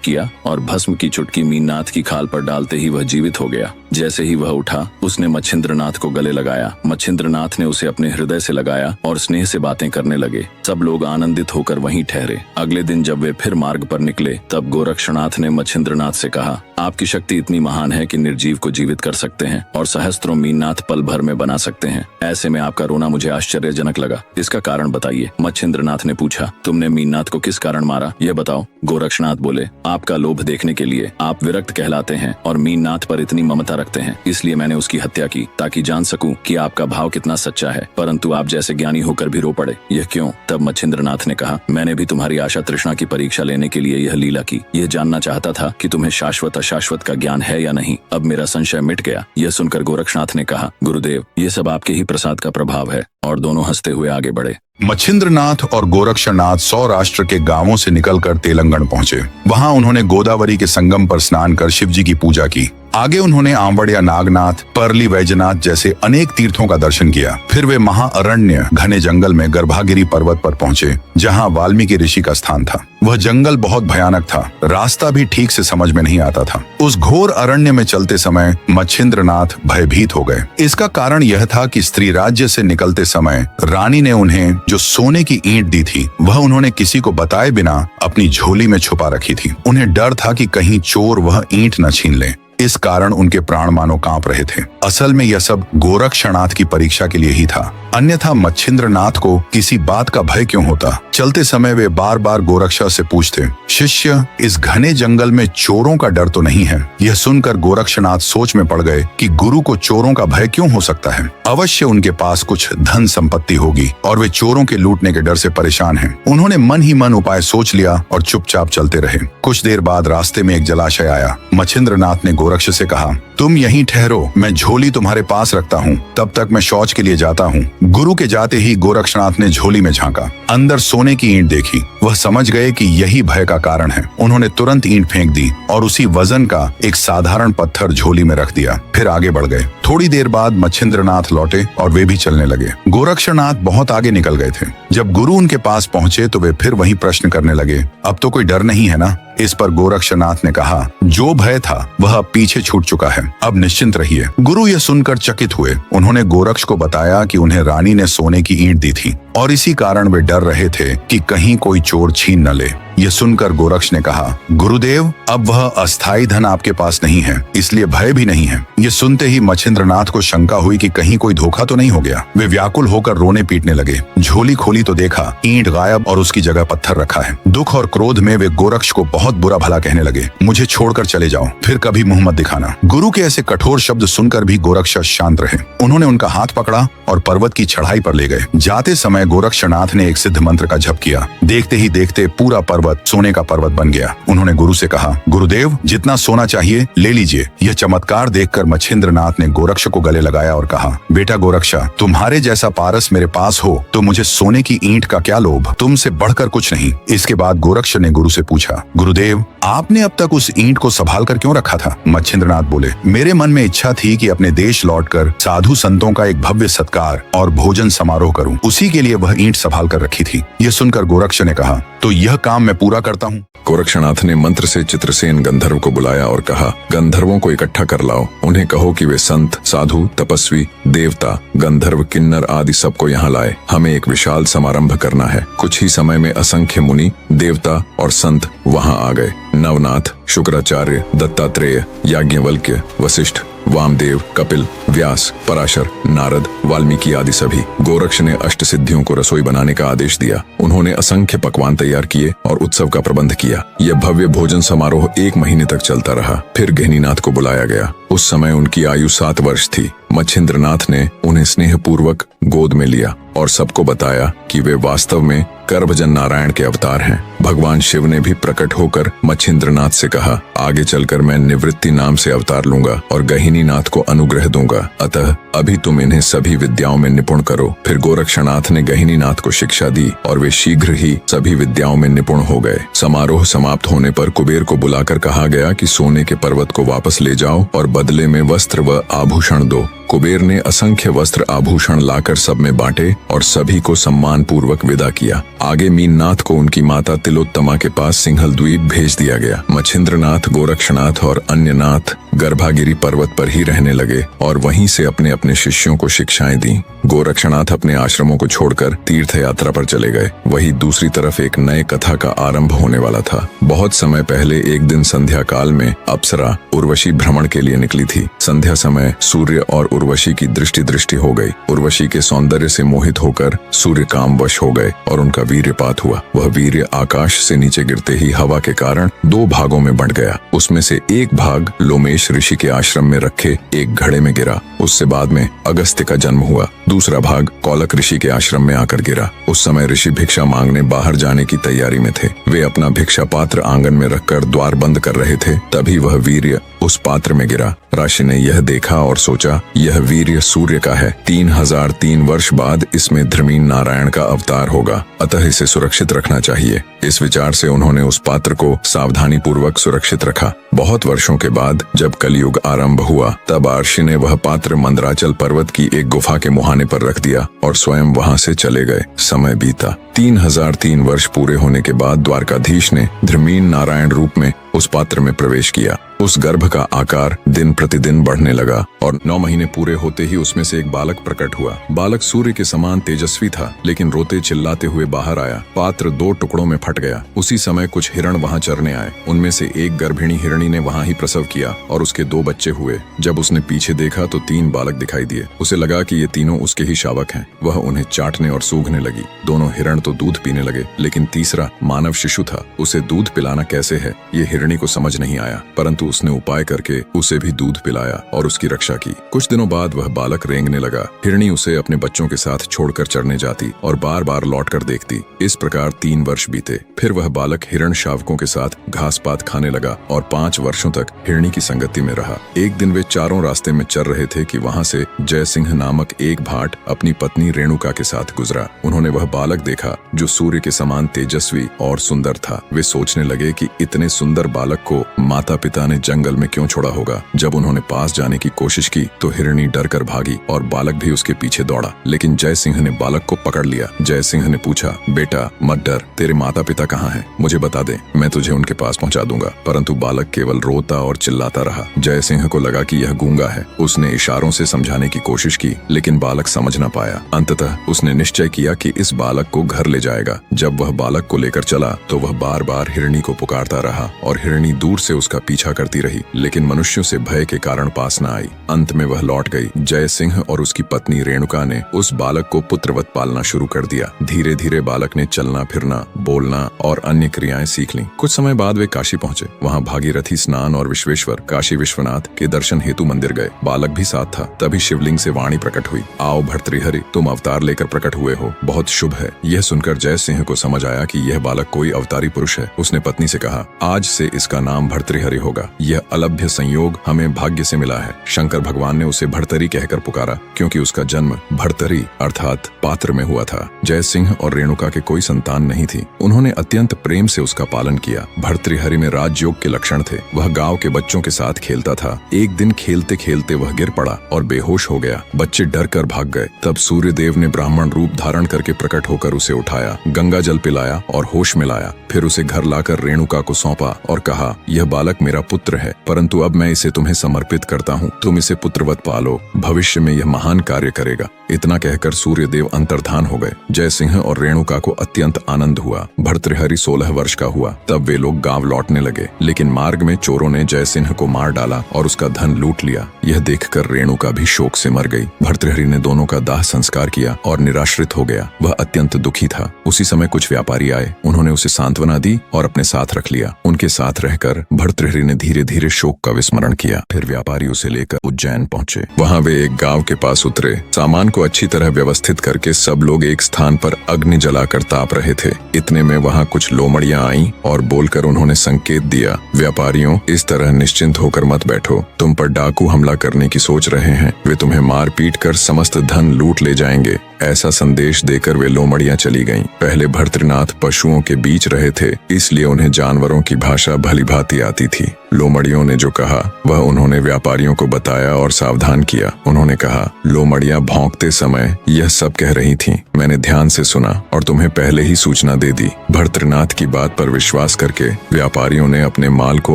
किया और भस्म की चुटकी मीननाथ की खाल पर डालते ही वह जीवित हो गया। जैसे ही वह उठा, उसने मच्छिंद्रनाथ को गले लगाया। मच्छिंद्रनाथ ने उसे अपने हृदय से लगाया और स्नेह से बातें करने लगे। सब लोग आनंदित होकर वहीं ठहरे। अगले दिन जब वे फिर मार्ग पर निकले, तब गोरक्षनाथ ने मच्छिंद्रनाथ से कहा, आपकी शक्ति इतनी महान है कि निर्जीव को जीवित कर सकते हैं और सहस्त्रों मीननाथ पल भर में बना सकते हैं। ऐसे में आपका रोना मुझे आश्चर्यजनक लगा। इसका कारण बताइए। मच्छिंद्रनाथ ने पूछा, तुमने मीननाथ को किस कारण मारा, यह बताओ। गोरक्षनाथ बोले, आपका लोभ देखने के लिए। आप विरक्त कहलाते हैं और मीननाथ पर इतनी ममता रखते हैं, इसलिए मैंने उसकी हत्या की, ताकि जान सकूं कि आपका भाव कितना सच्चा है। परंतु आप जैसे ज्ञानी होकर भी रो पड़े, यह क्यों? तब मच्छिंद्रनाथ ने कहा, मैंने भी तुम्हारी आशा तृष्णा की परीक्षा लेने के लिए यह लीला की। यह जानना चाहता था कि तुम्हें शाश्वत अशाश्वत का ज्ञान है या नहीं। अब मेरा संशय मिट गया। यह सुनकर गोरक्षनाथ ने कहा, गुरुदेव, ये सब आपके ही प्रसाद का प्रभाव है। और दोनों हंसते हुए आगे बढ़े। मच्छिंद्रनाथ और गोरक्षनाथ सौराष्ट्र के गांवों से निकलकर तेलंगाना पहुंचे। वहां उन्होंने गोदावरी के संगम पर स्नान कर शिवजी की पूजा की। आगे उन्होंने आंवड़िया नागनाथ, परली वैजनाथ जैसे अनेक तीर्थों का दर्शन किया। फिर वे महाअरण्य घने जंगल में गर्भागिरी पर्वत पर पहुंचे, जहां वाल्मीकि ऋषि का स्थान था। वह जंगल बहुत भयानक था, रास्ता भी ठीक से समझ में नहीं आता था। उस घोर अरण्य में चलते समय मच्छिंद्रनाथ भयभीत हो गए। इसका कारण यह था कि स्त्री राज्य से निकलते समय रानी ने उन्हें जो सोने की ईंट दी थी, वह उन्होंने किसी को बताए बिना अपनी झोली में छुपा रखी थी। उन्हें डर था कि कहीं चोर वह ईंट न छीन ले। इस कारण उनके प्राण मानो कांप रहे थे। असल में यह सब गोरक्षनाथ की परीक्षा के लिए ही था, अन्यथा मच्छिंद्रनाथ को किसी बात का भय क्यों होता। चलते समय वे बार बार गोरक्षा से पूछते, शिष्य, इस घने जंगल में चोरों का डर तो नहीं है? यह सुनकर गोरक्षनाथ सोच में पड़ गए कि गुरु को चोरों का भय क्यों हो सकता है। अवश्य उनके पास कुछ धन संपत्ति होगी और वे चोरों के लूटने के डर से परेशान हैं। उन्होंने मन ही मन उपाय सोच लिया और चुपचाप चलते रहे। कुछ देर बाद रास्ते में एक जलाशय आया। मच्छिंद्रनाथ ने गोरक्ष से कहा, तुम यहीं ठहरो, मैं झोली तुम्हारे पास रखता हूँ, तब तक मैं शौच के लिए जाता हूँ। गुरु के जाते ही गोरक्षनाथ ने झोली में झांका, अंदर सोने की ईंट देखी। वह समझ गए कि यही भय का कारण है। उन्होंने तुरंत ईंट फेंक दी और उसी वजन का एक साधारण पत्थर झोली में रख दिया। फिर आगे बढ़ गए। थोड़ी देर बाद मच्छिंद्रनाथ लौटे और वे भी चलने लगे। गोरक्षनाथ बहुत आगे निकल गए थे। जब गुरु उनके पास पहुंचे तो वे फिर वही प्रश्न करने लगे, अब तो कोई डर नहीं है ना? इस पर गोरक्षनाथ ने कहा, जो भय था वह अब पीछे छूट चुका है, अब निश्चिंत रहिए। गुरु यह सुनकर चकित हुए। उन्होंने गोरक्ष को बताया कि उन्हें रानी ने सोने की ईंट दी थी और इसी कारण वे डर रहे थे कि कहीं कोई चोर छीन न ले। यह सुनकर गोरक्ष ने कहा, गुरुदेव, अब वह अस्थायी धन आपके पास नहीं है, इसलिए भय भी नहीं है। ये सुनते ही मच्छिंद्रनाथ को शंका हुई कि कहीं कोई धोखा तो नहीं हो गया। वे व्याकुल होकर रोने पीटने लगे। झोली खोली तो देखा ईंट गायब और उसकी जगह पत्थर रखा है। दुख और क्रोध में वे गोरक्ष को बहुत बुरा भला कहने लगे, मुझे छोड़कर चले जाओ, फिर कभी मुंह मत दिखाना। गुरु के ऐसे कठोर शब्द सुनकर भी गोरक्ष शांत रहे। उन्होंने उनका हाथ पकड़ा और पर्वत की चढ़ाई पर ले गए। जाते समय गोरक्षनाथ ने एक सिद्ध मंत्र का जप किया। देखते ही देखते पूरा पर्वत सोने का पर्वत बन गया। उन्होंने गुरु से कहा, गुरुदेव, जितना सोना चाहिए ले लीजिए। यह चमत्कार देखकर मच्छिंद्रनाथ ने गोरक्ष को गले लगाया और कहा, बेटा गोरक्षा, तुम्हारे जैसा पारस मेरे पास हो तो मुझे सोने की ईंट का क्या लोभ, तुमसे बढ़कर कुछ नहीं। इसके बाद गोरक्ष ने गुरु से पूछा, गुरुदेव, आपने अब तक उस ईंट को संभाल कर क्यों रखा था? मच्छिंद्रनाथ बोले, मेरे मन में इच्छा थी कि अपने देश लौटकर साधु संतों का एक भव्य सत्कार और भोजन समारोह करूं, उसी के लिए वह ईंट संभाल कर रखी थी। यह सुनकर गोरक्ष ने कहा, तो यह काम मैं पूरा करता हूँ। गोरक्षनाथ ने मंत्र से चित्रसेन गंधर्व को बुलाया और कहा, गंधर्वों को इकट्ठा कर लाओ। उन्हें कहो कि वे संत, साधु, तपस्वी, देवता, गंधर्व, किन्नर आदि सबको यहाँ लाए। हमें एक विशाल समारंभ करना है। कुछ ही समय में असंख्य मुनि, देवता और संत वहाँ आ गए। नवनाथ, शुक्राचार्य, दत्तात्रेय, याज्ञवल्क्य, वशिष्ठ, वामदेव, कपिल, व्यास, पराशर, नारद, वाल्मीकि आदि सभी। गोरक्ष ने अष्ट सिद्धियों को रसोई बनाने का आदेश दिया। उन्होंने असंख्य पकवान तैयार किए और उत्सव का प्रबंध किया। यह भव्य भोजन समारोह 1 महीने तक चलता रहा। फिर गहनीनाथ को बुलाया गया। उस समय उनकी आयु 7 वर्ष थी। मच्छिंद्रनाथ ने उन्हें स्नेहपूर्वक गोद में लिया और सबको बताया कि वे वास्तव में गर्भजन नारायण के अवतार हैं। भगवान शिव ने भी प्रकट होकर मच्छिंद्रनाथ से कहा, आगे चलकर मैं निवृत्ति नाम से अवतार लूंगा और गहिनीनाथ को अनुग्रह दूंगा, अतः अभी तुम इन्हें सभी विद्याओं में निपुण करो। फिर गोरक्षनाथ ने गहिनीनाथ को शिक्षा दी और वे शीघ्र ही सभी विद्याओं में निपुण हो गए। समारोह समाप्त होने पर कुबेर को बुलाकर कहा गया कि सोने के पर्वत को वापस ले जाओ और बदले में वस्त्र व आभूषण दो। कुबेर ने असंख्य वस्त्र आभूषण लाकर सब में बांटे और सभी को सम्मान पूर्वक विदा किया। आगे मीननाथ को उनकी माता तिलोत्तमा के पास सिंहल द्वीप भेज दिया गया। मच्छिंद्रनाथ, गोरक्षनाथ और अन्य नाथ गर्भागिरी पर्वत पर ही रहने लगे और वहीं से अपने अपने शिष्यों को शिक्षाएं दी। गोरक्षनाथ अपने आश्रमों को छोड़कर तीर्थ यात्रा पर चले गए। वहीं दूसरी तरफ एक नए कथा का आरंभ होने वाला था। बहुत समय पहले एक दिन संध्या काल में अप्सरा उर्वशी भ्रमण के लिए निकली थी। संध्या समय सूर्य और उर्वशी की दृष्टि हो गई। उर्वशी के सौंदर्य से मोहित होकर सूर्य कामवश हो गए और उनका वीर्यपात हुआ। वह वीर्य आकाश से नीचे गिरते ही हवा के कारण 2 भागों में बंट गया। उसमें से एक भाग लोमेश ऋषि के आश्रम में रखे एक घड़े में गिरा। उससे बाद में अगस्त्य का जन्म हुआ। दूसरा भाग कौलक ऋषि के आश्रम में आकर गिरा। उस समय ऋषि भिक्षा मांगने बाहर जाने की तैयारी में थे। वे अपना भिक्षा पात्र आंगन में रखकर द्वार बंद कर रहे थे। तभी वह वीर्य उस पात्र में गिरा। ऋषि ने यह देखा और सोचा, यह वीर्य सूर्य का है। 3003 वर्ष बाद इसमें धर्मीन नारायण का अवतार होगा, अतः इसे सुरक्षित रखना चाहिए। इस विचार से उन्होंने उस पात्र को सावधानी पूर्वक सुरक्षित रखा। बहुत वर्षों के बाद जब कलयुग आरंभ हुआ, तब ऋषि ने वह पात्र मंदराचल पर्वत की एक गुफा के मुहाने पर रख दिया और स्वयं वहां से चले गए। समय बीता। 3003 वर्ष पूरे होने के बाद द्वारकाधीश ने धर्मीन नारायण रूप में उस पात्र में प्रवेश किया। उस गर्भ का आकार दिन प्रतिदिन बढ़ने लगा और 9 महीने पूरे होते ही उसमें से एक बालक प्रकट हुआ। बालक सूर्य के समान तेजस्वी था, लेकिन रोते चिल्लाते हुए बाहर आया। पात्र 2 टुकड़ों में फट गया। उसी समय कुछ हिरण वहां चरने आए। उनमें से एक गर्भिणी हिरणी ने वहां ही प्रसव किया और उसके 2 बच्चे हुए। जब उसने पीछे देखा तो 3 बालक दिखाई दिए। उसे लगा कि ये तीनों उसके ही शावक हैं। वह उन्हें चाटने और सूंघने लगी। दोनों हिरण तो दूध पीने लगे, लेकिन तीसरा मानव शिशु था। उसे दूध पिलाना कैसे है ये हिरणी को समझ नहीं आया, परंतु उसने उपाय करके उसे भी दूध पिलाया और उसकी रक्षा की। कुछ दिनों बाद वह बालक रेंगने लगा। हिरणी उसे अपने बच्चों के साथ छोड़कर चरने जाती और बार बार लौटकर देखती। इस प्रकार 3 वर्ष बीते। फिर वह बालक हिरण शावकों के साथ घास पात खाने लगा और 5 वर्षों तक हिरणी की संगति में रहा। एक दिन वे चारों रास्ते में चल रहे थे कि वहां से जय सिंह नामक एक भाट अपनी पत्नी रेणुका के साथ गुजरा। उन्होंने वह बालक देखा जो सूर्य के समान तेजस्वी और सुंदर था। वे सोचने लगे कि इतने सुंदर बालक को माता पिता ने जंगल में क्यों छोड़ा होगा। जब उन्होंने पास जाने की कोशिश की तो हिरणी डर कर भागी और बालक भी उसके पीछे दौड़ा, लेकिन जय सिंह ने बालक को पकड़ लिया। जय सिंह ने पूछा, बेटा मत डर, तेरे माता पिता कहाँ हैं? मुझे बता दे, मैं तुझे उनके पास पहुँचा दूंगा। परंतु बालक केवल रोता और चिल्लाता रहा। जय सिंह को लगा कि यह गूंगा है। उसने इशारों से समझाने की कोशिश की, लेकिन बालक समझ न पाया। अंततः उसने निश्चय किया कि इस बालक को घर ले जाएगा। जब वह बालक को लेकर चला तो वह बार बार हिरणी को पुकारता रहा और हिरणी दूर से उसका पीछा करती रही, लेकिन मनुष्यों से भय के कारण पास न आई। अंत में वह लौट गई। जय सिंह और उसकी पत्नी रेणुका ने उस बालक को पुत्रवत पालना शुरू कर दिया। धीरे धीरे बालक ने चलना फिरना, बोलना और अन्य क्रियाएं सीख लीं। कुछ समय बाद वे काशी पहुंचे। वहां भागीरथी स्नान और विश्वेश्वर काशी विश्वनाथ के दर्शन हेतु मंदिर गए। बालक भी साथ था। तभी शिवलिंग से वाणी प्रकट हुई, आओ भर्तृहरि, तुम अवतार लेकर प्रकट हुए हो, बहुत शुभ है। यह सुनकर जय सिंह को समझ आया कि यह बालक कोई अवतारी पुरुष है। उसने पत्नी से कहा, आज से इसका नाम भर्तृहरि होगा। यह अलभ्य संयोग हमें भाग्य से मिला है। शंकर भगवान ने उसे भर्तरी कहकर पुकारा, क्योंकि उसका जन्म भर्तरी अर्थात पात्र में हुआ था। जय सिंह और रेणुका के कोई संतान नहीं थी। उन्होंने अत्यंत प्रेम से उसका पालन किया। भर्तृहरि में राजयोग के लक्षण थे। वह गांव के बच्चों के साथ खेलता था। एक दिन खेलते खेलते वह गिर पड़ा और बेहोश हो गया। बच्चे डर कर भाग गए। तब सूर्य देव ने ब्राह्मण रूप धारण करके प्रकट होकर उसे उठाया, गंगा जल पिलाया और होश में लाया। फिर उसे घर लाकर रेणुका को सौंपा और कहा, यह बालक मेरा पुत्र पुत्र है, परंतु अब मैं इसे तुम्हें समर्पित करता हूँ। तुम इसे पुत्रवत पालो, भविष्य में यह महान कार्य करेगा। इतना कहकर सूर्यदेव अंतर्धान हो गए। जयसिंह और रेणुका को अत्यंत आनंद हुआ। भर्तृहरि 16 वर्ष का हुआ तब वे लोग गांव लौटने लगे, लेकिन मार्ग में चोरों ने जयसिंह को मार डाला और उसका धन लूट लिया। यह देखकर रेणुका भी शोक से मर गई। भर्तृहरि ने दोनों का दाह संस्कार किया और निराश्रित हो गया। वह अत्यंत दुखी था। उसी समय कुछ व्यापारी आए, उन्होंने उसे सांत्वना दी और अपने साथ रख लिया। उनके साथ रहकर भर्तृहरि ने धीरे धीरे शोक का विस्मरण किया। फिर व्यापारी उसे लेकर उज्जैन पहुंचे। वहां वे एक गांव के पास उतरे। सामान को अच्छी तरह व्यवस्थित करके सब लोग एक स्थान पर अग्नि जलाकर ताप रहे थे। इतने में वहां कुछ लोमड़ियां आईं और बोलकर उन्होंने संकेत दिया, व्यापारियों, इस तरह निश्चिंत होकर मत बैठो। तुम पर डाकू हमला करने की सोच रहे हैं। वे तुम्हें मार पीट कर समस्त धन लूट ले जाएंगे। ऐसा संदेश देकर वे लोमड़ियां चली गईं। पहले भर्तृनाथ पशुओं के बीच रहे थे, इसलिए उन्हें जानवरों की भाषा भलीभांति आती थी। लोमड़ियों ने जो कहा वह उन्होंने व्यापारियों को बताया और सावधान किया। उन्होंने कहा, लोमड़ियां भौंकते समय यह सब कह रही थीं। मैंने ध्यान से सुना और तुम्हें पहले ही सूचना दे दी। भर्तृनाथ की बात पर विश्वास करके व्यापारियों ने अपने माल को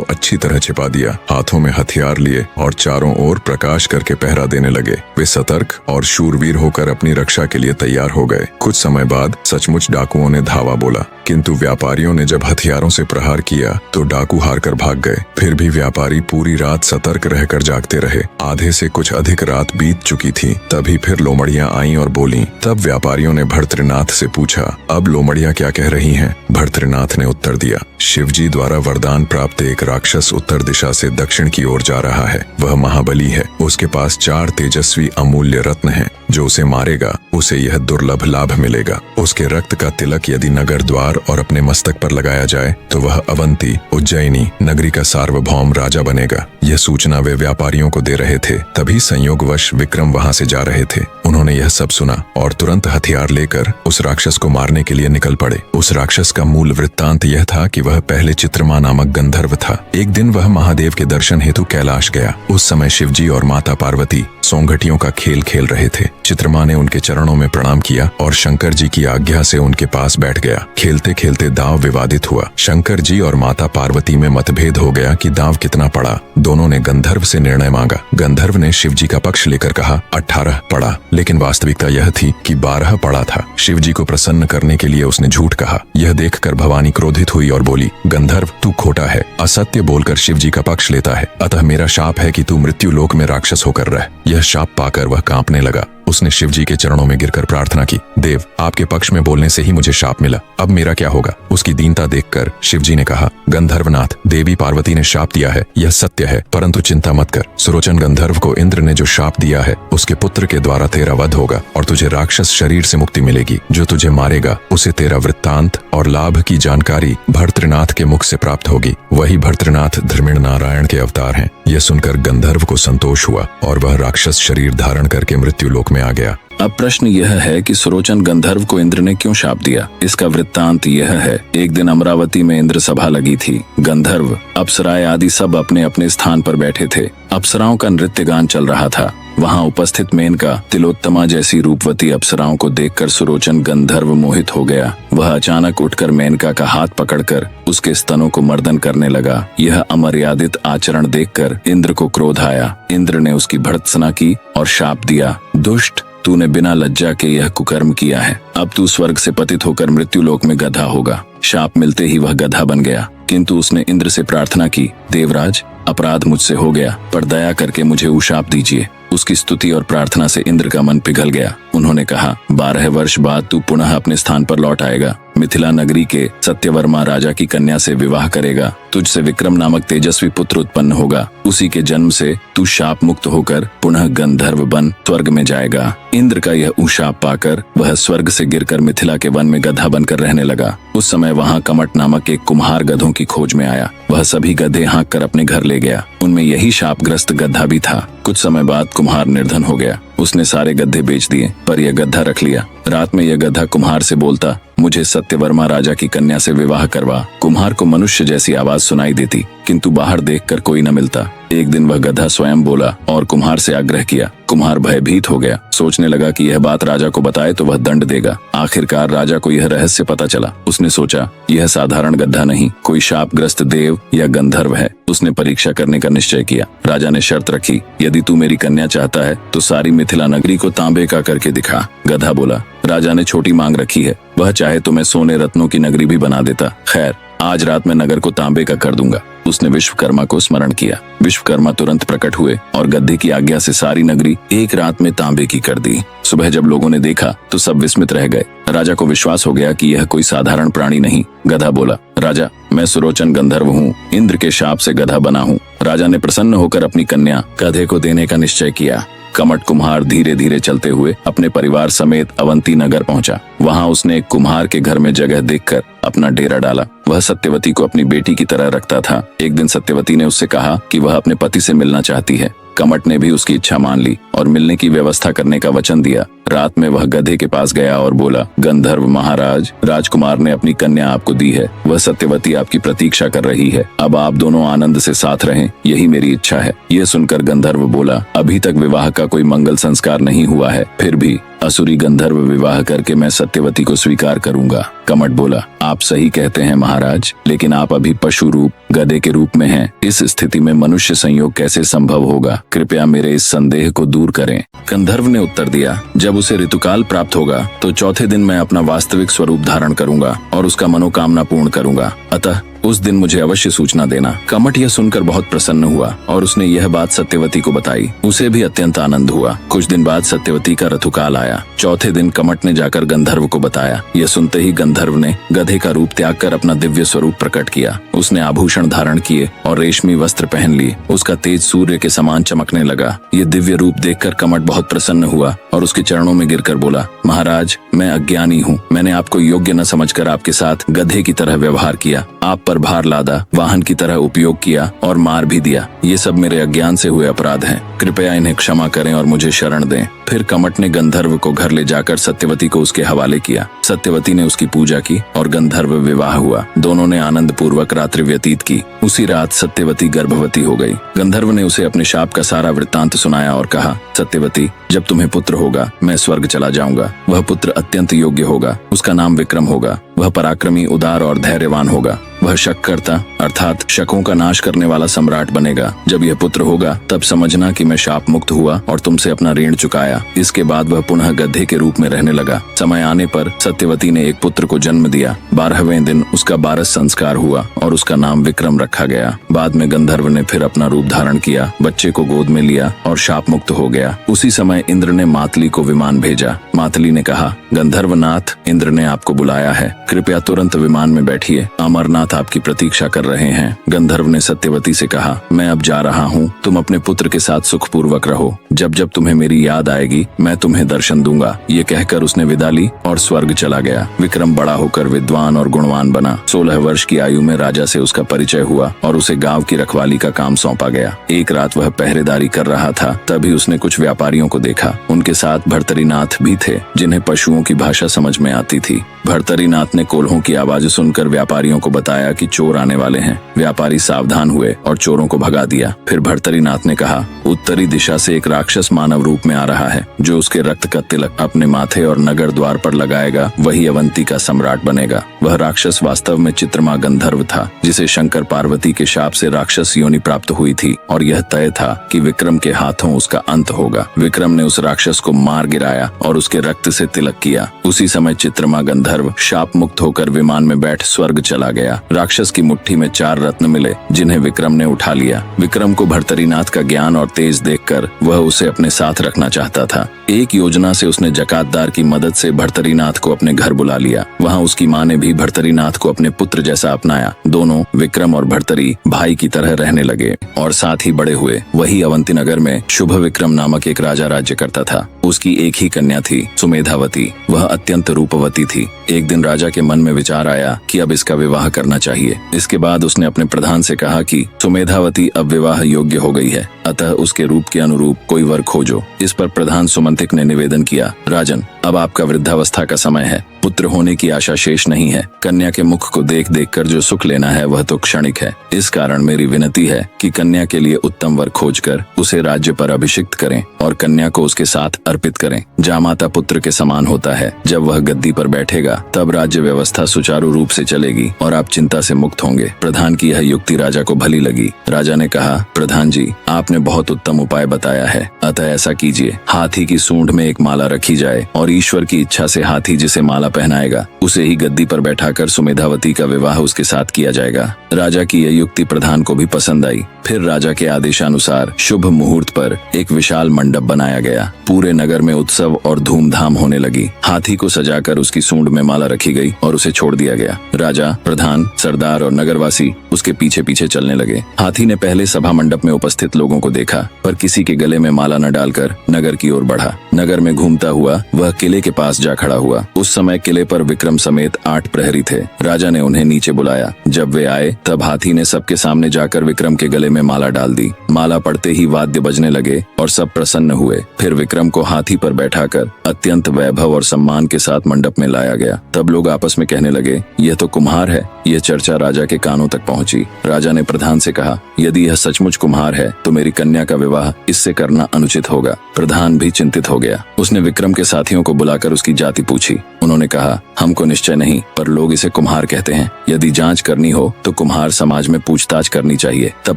अच्छी तरह छिपा दिया, हाथों में हथियार लिए और चारों ओर प्रकाश करके पहरा देने लगे। वे सतर्क और शूरवीर होकर अपनी रक्षा के लिए तैयार हो गए। कुछ समय बाद सचमुच डाकुओं ने धावा बोला, किंतु व्यापारियों ने जब हथियारों से प्रहार किया तो डाकू हारकर भाग गए। फिर भी व्यापारी पूरी रात सतर्क रहकर जागते रहे। आधे से कुछ अधिक रात बीत चुकी थी। तभी फिर लोमड़ियां आईं और बोलीं। तब व्यापारियों ने भर्तृनाथ से पूछा, अब लोमड़ियां क्या कह रही हैं? भर्तृनाथ ने उत्तर दिया, शिवजी द्वारा वरदान प्राप्त एक राक्षस उत्तर दिशा से दक्षिण की ओर जा रहा है। वह महाबली है। उसके पास 4 तेजस्वी अमूल्य रत्न हैं। जो उसे मारेगा उसे यह दुर्लभ लाभ मिलेगा। उसके रक्त का तिलक यदि नगर द्वार और अपने मस्तक पर लगाया जाए तो वह अवंती उज्जैनी नगरी का सार्वभौम राजा बनेगा। यह सूचना वे व्यापारियों को दे रहे थे। तभी संयोगवश विक्रम वहां से जा रहे थे। उन्होंने यह सब सुना और तुरंत हथियार लेकर उस राक्षस को मारने के लिए निकल पड़े। उस राक्षस का मूल वृत्तांत यह था कि वह पहले चित्रमा नामक गंधर्व था। एक दिन वह महादेव के दर्शन हेतु कैलाश गया। उस समय शिवजी और माता पार्वती सौंघटियों का खेल खेल रहे थे। चित्रमा ने उनके चरणों में प्रणाम किया और शंकर जी की आज्ञा से उनके पास बैठ गया। खेलते खेलते दांव विवादित हुआ। शंकर जी और माता पार्वती में मतभेद हो गया कि दांव कितना पड़ा। दोनों ने गंधर्व से निर्णय मांगा। गंधर्व ने शिव जी का पक्ष लेकर कहा 18 पड़ा, लेकिन वास्तविकता यह थी कि 12 पड़ा था। शिव जी को प्रसन्न करने के लिए उसने झूठ कहा। यह देखकर भवानी क्रोधित हुई और बोली, गंधर्व तू खोटा है, असत्य बोलकर शिव जी का पक्ष लेता है। अतः मेरा शाप है कि तू मृत्यु लोक में राक्षस होकर रह। यह शाप पाकर वह कांपने लगा। उसने शिव जी के चरणों में गिरकर प्रार्थना की, देव आपके पक्ष में बोलने से ही मुझे शाप मिला, अब मेरा क्या होगा? उसकी दीनता देखकर शिव जी ने कहा, गंधर्वनाथ देवी पार्वती ने शाप दिया है, यह सत्य है, परंतु चिंता मत कर। सुरोचन गंधर्व को इंद्र ने जो शाप दिया है उसके पुत्र के द्वारा तेरा वध होगा और तुझे राक्षस शरीर से मुक्ति मिलेगी। जो तुझे मारेगा उसे तेरा वृत्तांत और लाभ की जानकारी भर्तृनाथ के मुख से प्राप्त होगी। वही भर्तृनाथ धर्मिण नारायण के अवतार हैं। यह सुनकर गंधर्व को संतोष हुआ और वह राक्षस शरीर धारण करके मृत्यु लोक में आ गया। अब प्रश्न यह है कि सुरोचन गंधर्व को इंद्र ने क्यों शाप दिया? इसका वृत्तांत यह है, एक दिन अमरावती में इंद्र सभा लगी थी। गंधर्व, अप्सराएं आदि सब अपने अपने स्थान पर बैठे थे। अप्सराओं का नृत्य गान चल रहा था। वहां उपस्थित मेनका तिलोत्तमा जैसी रूपवती अप्सराओं को देखकर सुरोचन गंधर्व मोहित हो गया। वह अचानक उठकर मेनका का हाथ पकड़कर उसके स्तनों को मर्दन करने लगा। यह अमर्यादित आचरण देखकर इंद्र को क्रोध आया। इंद्र ने उसकी भर्त्सना की और शाप दिया, दुष्ट, तूने बिना लज्जा के यह कुकर्म किया है। अब तू स्वर्ग से पतित होकर मृत्यु लोक में गधा होगा। शाप मिलते ही वह गधा बन गया, किंतु उसने इंद्र से प्रार्थना की, देवराज अपराध मुझसे हो गया, पर दया करके मुझे उशाप दीजिए। उसकी स्तुति और प्रार्थना से इंद्र का मन पिघल गया। उन्होंने कहा, 12 वर्ष बाद तू पुनः अपने स्थान पर लौट आएगा। मिथिला नगरी के सत्यवर्मा राजा की कन्या से विवाह करेगा। तुझसे विक्रम नामक तेजस्वी पुत्र उत्पन्न होगा। उसी के जन्म से तू शाप मुक्त होकर पुनः गंधर्व बन स्वर्ग में जाएगा। इंद्र का यह उशाप पाकर वह स्वर्ग से गिरकर मिथिला के वन में गधा बनकर रहने लगा। उस समय वहां कमट नामक एक कुम्हार गधों की खोज में आया। वह सभी गधे हाँक कर अपने घर ले गया। उनमें यही शापग्रस्त गधा भी था। कुछ समय बाद कुम्हार निर्धन हो गया। उसने सारे गधे बेच दिए, पर यह गधा रख लिया। रात में यह गधा कुम्हार से बोलता, मुझे सत्यवर्मा राजा की कन्या से विवाह करवा। कुम्हार को मनुष्य जैसी आवाज सुनाई देती, किंतु बाहर देखकर कोई न मिलता। एक दिन वह गधा स्वयं बोला और कुम्हार से आग्रह किया, कुम्हार भयभीत हो गया। सोचने लगा कि यह बात राजा को बताए तो वह दंड देगा। आखिरकार राजा को यह रहस्य पता चला। उसने सोचा यह साधारण गड्ढा नहीं, कोई शापग्रस्त देव या गंधर्व है। उसने परीक्षा करने का निश्चय किया। राजा ने शर्त रखी, यदि तू मेरी कन्या चाहता है तो सारी मिथिला नगरी को तांबे का करके दिखा। गधा बोला, राजा ने छोटी मांग रखी है, वह चाहे तो मैं सोने रत्नों की नगरी भी बना देता। खैर, आज रात मैं नगर को तांबे का कर दूंगा। उसने विश्वकर्मा को स्मरण किया। विश्वकर्मा तुरंत प्रकट हुए और गधे की आज्ञा से सारी नगरी एक रात में तांबे की कर दी। सुबह जब लोगों ने देखा तो सब विस्मित रह गए। राजा को विश्वास हो गया कि यह कोई साधारण प्राणी नहीं। गधा बोला, राजा मैं सुरोचन गंधर्व हूँ, इंद्र के शाप से गधा बना हूँ। राजा ने प्रसन्न होकर अपनी कन्या गधे को देने का निश्चय किया। कमट कुम्हार धीरे धीरे चलते हुए अपने परिवार समेत अवंती नगर पहुंचा। वहां उसने एक कुम्हार के घर में जगह देखकर अपना डेरा डाला। वह सत्यवती को अपनी बेटी की तरह रखता था। एक दिन सत्यवती ने उससे कहा कि वह अपने पति से मिलना चाहती है। कमट ने भी उसकी इच्छा मान ली और मिलने की व्यवस्था करने का वचन दिया। रात में वह गधे के पास गया और बोला, गंधर्व महाराज, राजकुमार ने अपनी कन्या आपको दी है। वह सत्यवती आपकी प्रतीक्षा कर रही है। अब आप दोनों आनंद से साथ रहें, यही मेरी इच्छा है। यह सुनकर गंधर्व बोला, अभी तक विवाह का कोई मंगल संस्कार नहीं हुआ है, फिर भी असुरी गंधर्व विवाह करके मैं सत्यवती को स्वीकार करूंगा। कमट बोला, आप सही कहते हैं महाराज, लेकिन आप अभी पशु रूप गधे के रूप में हैं। इस स्थिति में मनुष्य संयोग कैसे संभव होगा? कृपया मेरे इस संदेह को दूर करें। गंधर्व ने उत्तर दिया, जब उसे ऋतुकाल प्राप्त होगा तो चौथे दिन मैं अपना वास्तविक स्वरूप धारण करूंगा और उसका मनोकामना पूर्ण करूंगा। अतः उस दिन मुझे अवश्य सूचना देना। कमट यह सुनकर बहुत प्रसन्न हुआ और उसने यह बात सत्यवती को बताई। उसे भी अत्यंत आनंद हुआ। कुछ दिन बाद सत्यवती का ऋतुकाल आया। चौथे दिन कमट ने जाकर गंधर्व को बताया। यह सुनते ही गंधर्व ने गधे का रूप त्याग कर अपना दिव्य स्वरूप प्रकट किया। उसने आभूषण धारण किए और रेशमी वस्त्र पहन लिए। उसका तेज सूर्य के समान चमकने लगा। ये दिव्य रूप देखकर कमट बहुत प्रसन्न हुआ और उसके चरणों में गिरकर बोला, महाराज मैं अज्ञानी हूँ। मैंने आपको योग्य न समझकर आपके साथ गधे की तरह व्यवहार किया, आप पर भार लादा, वाहन की तरह उपयोग किया और मार भी दिया। ये सब मेरे अज्ञान से हुए अपराध हैं। कृपया इन्हें क्षमा करें और मुझे शरण दें। फिर कमट ने गंधर्व को घर ले जाकर सत्यवती को उसके हवाले किया। सत्यवती ने उसकी पूजा की और गंधर्व विवाह हुआ। दोनों ने आनंद पूर्वक रात्रि व्यतीत की। उसी रात सत्यवती गर्भवती हो गई। गंधर्व ने उसे अपने शाप का सारा वृत्तांत सुनाया और कहा, सत्यवती जब तुम्हें पुत्र होगा मैं स्वर्ग चला जाऊंगा। वह पुत्र अत्यंत योग्य होगा। उसका नाम विक्रम होगा। वह पराक्रमी, उदार और धैर्यवान होगा। वह शक करता अर्थात शकों का नाश करने वाला सम्राट बनेगा। जब यह पुत्र होगा तब समझना कि मैं शाप मुक्त हुआ और तुमसे अपना ऋण चुकाया। इसके बाद वह पुनः गधे के रूप में रहने लगा। समय आने पर सत्यवती ने एक पुत्र को जन्म दिया। 12वें दिन उसका 12 संस्कार हुआ और उसका नाम विक्रम रखा गया। बाद में गंधर्व ने फिर अपना रूप धारण किया, बच्चे को गोद में लिया और शाप मुक्त हो गया। उसी समय इंद्र ने मातली को विमान भेजा। मातली ने कहा, गंधर्वनाथ, इंद्र ने आपको बुलाया है, कृपया तुरंत विमान में बैठिए, अमरनाथ आपकी प्रतीक्षा कर रहे हैं। गंधर्व ने सत्यवती से कहा, मैं अब जा रहा हूँ, तुम अपने पुत्र के साथ सुखपूर्वक रहो। जब जब तुम्हें मेरी याद आएगी मैं तुम्हें दर्शन दूंगा। ये कहकर उसने विदा ली और स्वर्ग चला गया। विक्रम बड़ा होकर विद्वान और गुणवान बना। 16 वर्ष की आयु में राजा से उसका परिचय हुआ और उसे गांव की रखवाली का काम सौंपा गया। एक रात वह पहरेदारी कर रहा था, तभी उसने कुछ व्यापारियों को देखा। उनके साथ भर्तरीनाथ भी थे, जिन्हें पशुओं की भाषा समझ में आती थी। भर्तरीनाथ ने कोल्हों की आवाज सुनकर व्यापारियों को बताया कि चोर आने वाले हैं। व्यापारी सावधान हुए और चोरों को भगा दिया। फिर भर्तरीनाथ ने कहा, उत्तरी दिशा से एक राक्षस मानव रूप में आ रहा है। जो उसके रक्त का तिलक अपने माथे और नगर द्वार पर लगाएगा वही अवंती का सम्राट बनेगा। वह राक्षस वास्तव में चित्रमा गंधर्व था, जिसे शंकर पार्वती के शाप से राक्षस योनि प्राप्त हुई थी और यह तय था कि विक्रम के हाथों उसका अंत होगा। विक्रम ने उस राक्षस को मार गिराया और उसके रक्त से तिलक किया। उसी समय चित्रमा गंधर्व शाप मुक्त होकर विमान में बैठ स्वर्ग चला गया। राक्षस की मुट्ठी में 4 रत्न मिले, जिन्हें विक्रम ने उठा लिया। विक्रम को भर्तरीनाथ का ज्ञान और तेज देखकर वह उसे अपने साथ रखना चाहता था। एक योजना से उसने जकातदार की मदद से भर्तरीनाथ को अपने घर बुला लिया। वहाँ उसकी माँ ने भी भर्तरीनाथ को अपने पुत्र जैसा अपनाया। दोनों विक्रम और भर्तरी भाई की तरह रहने लगे और साथ ही बड़े हुए। वही अवंती नगर में शुभ विक्रम नामक एक राजा राज्य करता था। उसकी एक ही कन्या थी, सुमेधावती। वह अत्यंत रूपवती थी। एक दिन राजा के मन में विचार आया कि अब इसका विवाह करना चाहिए। इसके बाद उसने अपने प्रधान से कहा कि सुमेधावती अब विवाह योग्य हो गई है, अतः उसके रूप के अनुरूप कोई वर खोजो। इस पर प्रधान सुमंतिक ने निवेदन किया, राजन अब आपका वृद्धावस्था का समय है। पुत्र होने की आशा शेष नहीं है। कन्या के मुख को देख देख कर जो सुख लेना है वह तो क्षणिक है। इस कारण मेरी विनती है कि कन्या के लिए उत्तम वर खोजकर उसे राज्य पर अभिषिक्त करें और कन्या को उसके साथ अर्पित करें। जामाता पुत्र के समान होता है। जब वह गद्दी पर बैठेगा तब राज्य व्यवस्था सुचारू रूप से चलेगी और आप चिंता से मुक्त होंगे। प्रधान की यह युक्ति राजा को भली लगी। राजा ने कहा, प्रधान जी, आपने बहुत उत्तम उपाय बताया है, अतः ऐसा कीजिए, हाथी की सूंड में एक माला रखी जाए और ईश्वर की इच्छा से हाथी जिसे माला पहनाएगा उसे ही गद्दी पर बैठाकर सुमेधावती का विवाह उसके साथ किया जाएगा। राजा की यह युक्ति प्रधान को भी पसंद आई। फिर राजा के आदेशानुसार शुभ मुहूर्त पर एक विशाल मंडप बनाया गया। पूरे नगर में उत्सव और धूमधाम होने लगी। हाथी को सजाकर उसकी सूंड में माला रखी गई और उसे छोड़ दिया गया। राजा, प्रधान, सरदार और नगरवासी उसके पीछे पीछे चलने लगे। हाथी ने पहले सभा मंडप में उपस्थित लोगों को देखा, पर किसी के गले में माला न डालकर नगर की ओर बढ़ा। नगर में घूमता हुआ वह किले के पास जा खड़ा हुआ। उस समय किले पर विक्रम समेत 8 प्रहरी थे। राजा ने उन्हें नीचे बुलाया। जब वे आए तब हाथी ने सबके सामने जाकर विक्रम के गले में माला डाल दी। माला पड़ते ही वाद्य बजने लगे और सब प्रसन्न हुए। फिर विक्रम को हाथी पर बैठाकर अत्यंत वैभव और सम्मान के साथ मंडप में लाया गया। तब लोग आपस में कहने लगे, यह तो कुम्हार है। यह चर्चा राजा के कानों तक पहुंची। राजा ने प्रधान से कहा, यदि यह सचमुच कुम्हार है तो मेरी कन्या का विवाह इससे करना अनुचित होगा। प्रधान भी चिंतित हो गया। उसने विक्रम के साथियों को बुलाकर उसकी जाति पूछी। उन्होंने कहा, हमको निश्चय नहीं, पर लोग इसे कुम्हार कहते हैं। यदि जांच करनी हो तो कुम्हार समाज में पूछताछ करनी चाहिए। तब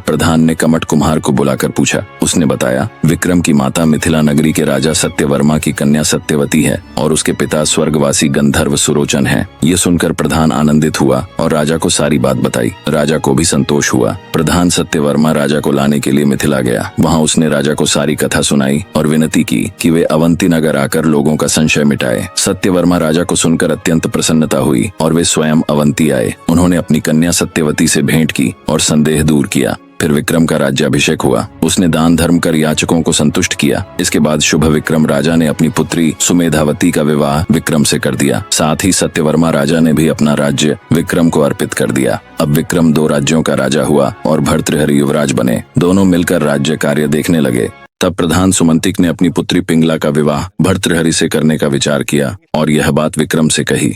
प्रधान ने कमट कुम्हार को बुलाकर पूछा। उसने बताया, विक्रम की माता मिथिला नगरी के राजा सत्यवर्मा की कन्या सत्यवती है और उसके पिता स्वर्गवासी गंधर्व सुरोचन है। ये सुनकर प्रधान आनंदित हुआ और राजा को सारी बात बताई। राजा को भी संतोष हुआ। प्रधान सत्यवर्मा राजा को लाने के लिए मिथिला गया। वहाँ उसने राजा को सारी कथा सुनाई और विनती की कि वे अवंती नगर आकर लोगों का संशय मिटाए। सत्यवर्मा राजा को सुनकर अत्यंत प्रसन्नता हुई और वे स्वयं अवंती आए। उन्होंने अपनी कन्या सत्यवती से भेंट की और संदेह दूर किया। फिर विक्रम का राज्याभिषेक हुआ। उसने दान धर्म कर याचकों को संतुष्ट किया। इसके बाद शुभ विक्रम राजा ने अपनी पुत्री सुमेधावती का विवाह विक्रम से कर दिया। साथ ही सत्यवर्मा राजा ने भी अपना राज्य विक्रम को अर्पित कर दिया। अब विक्रम 2 राज्यों का राजा हुआ और भर्तृहरि युवराज बने। दोनों मिलकर राज्य कार्य देखने लगे। तब प्रधान सुमंतिक ने अपनी पुत्री पिंगला का विवाह भर्तृहरि से करने का विचार किया और यह बात विक्रम से कही।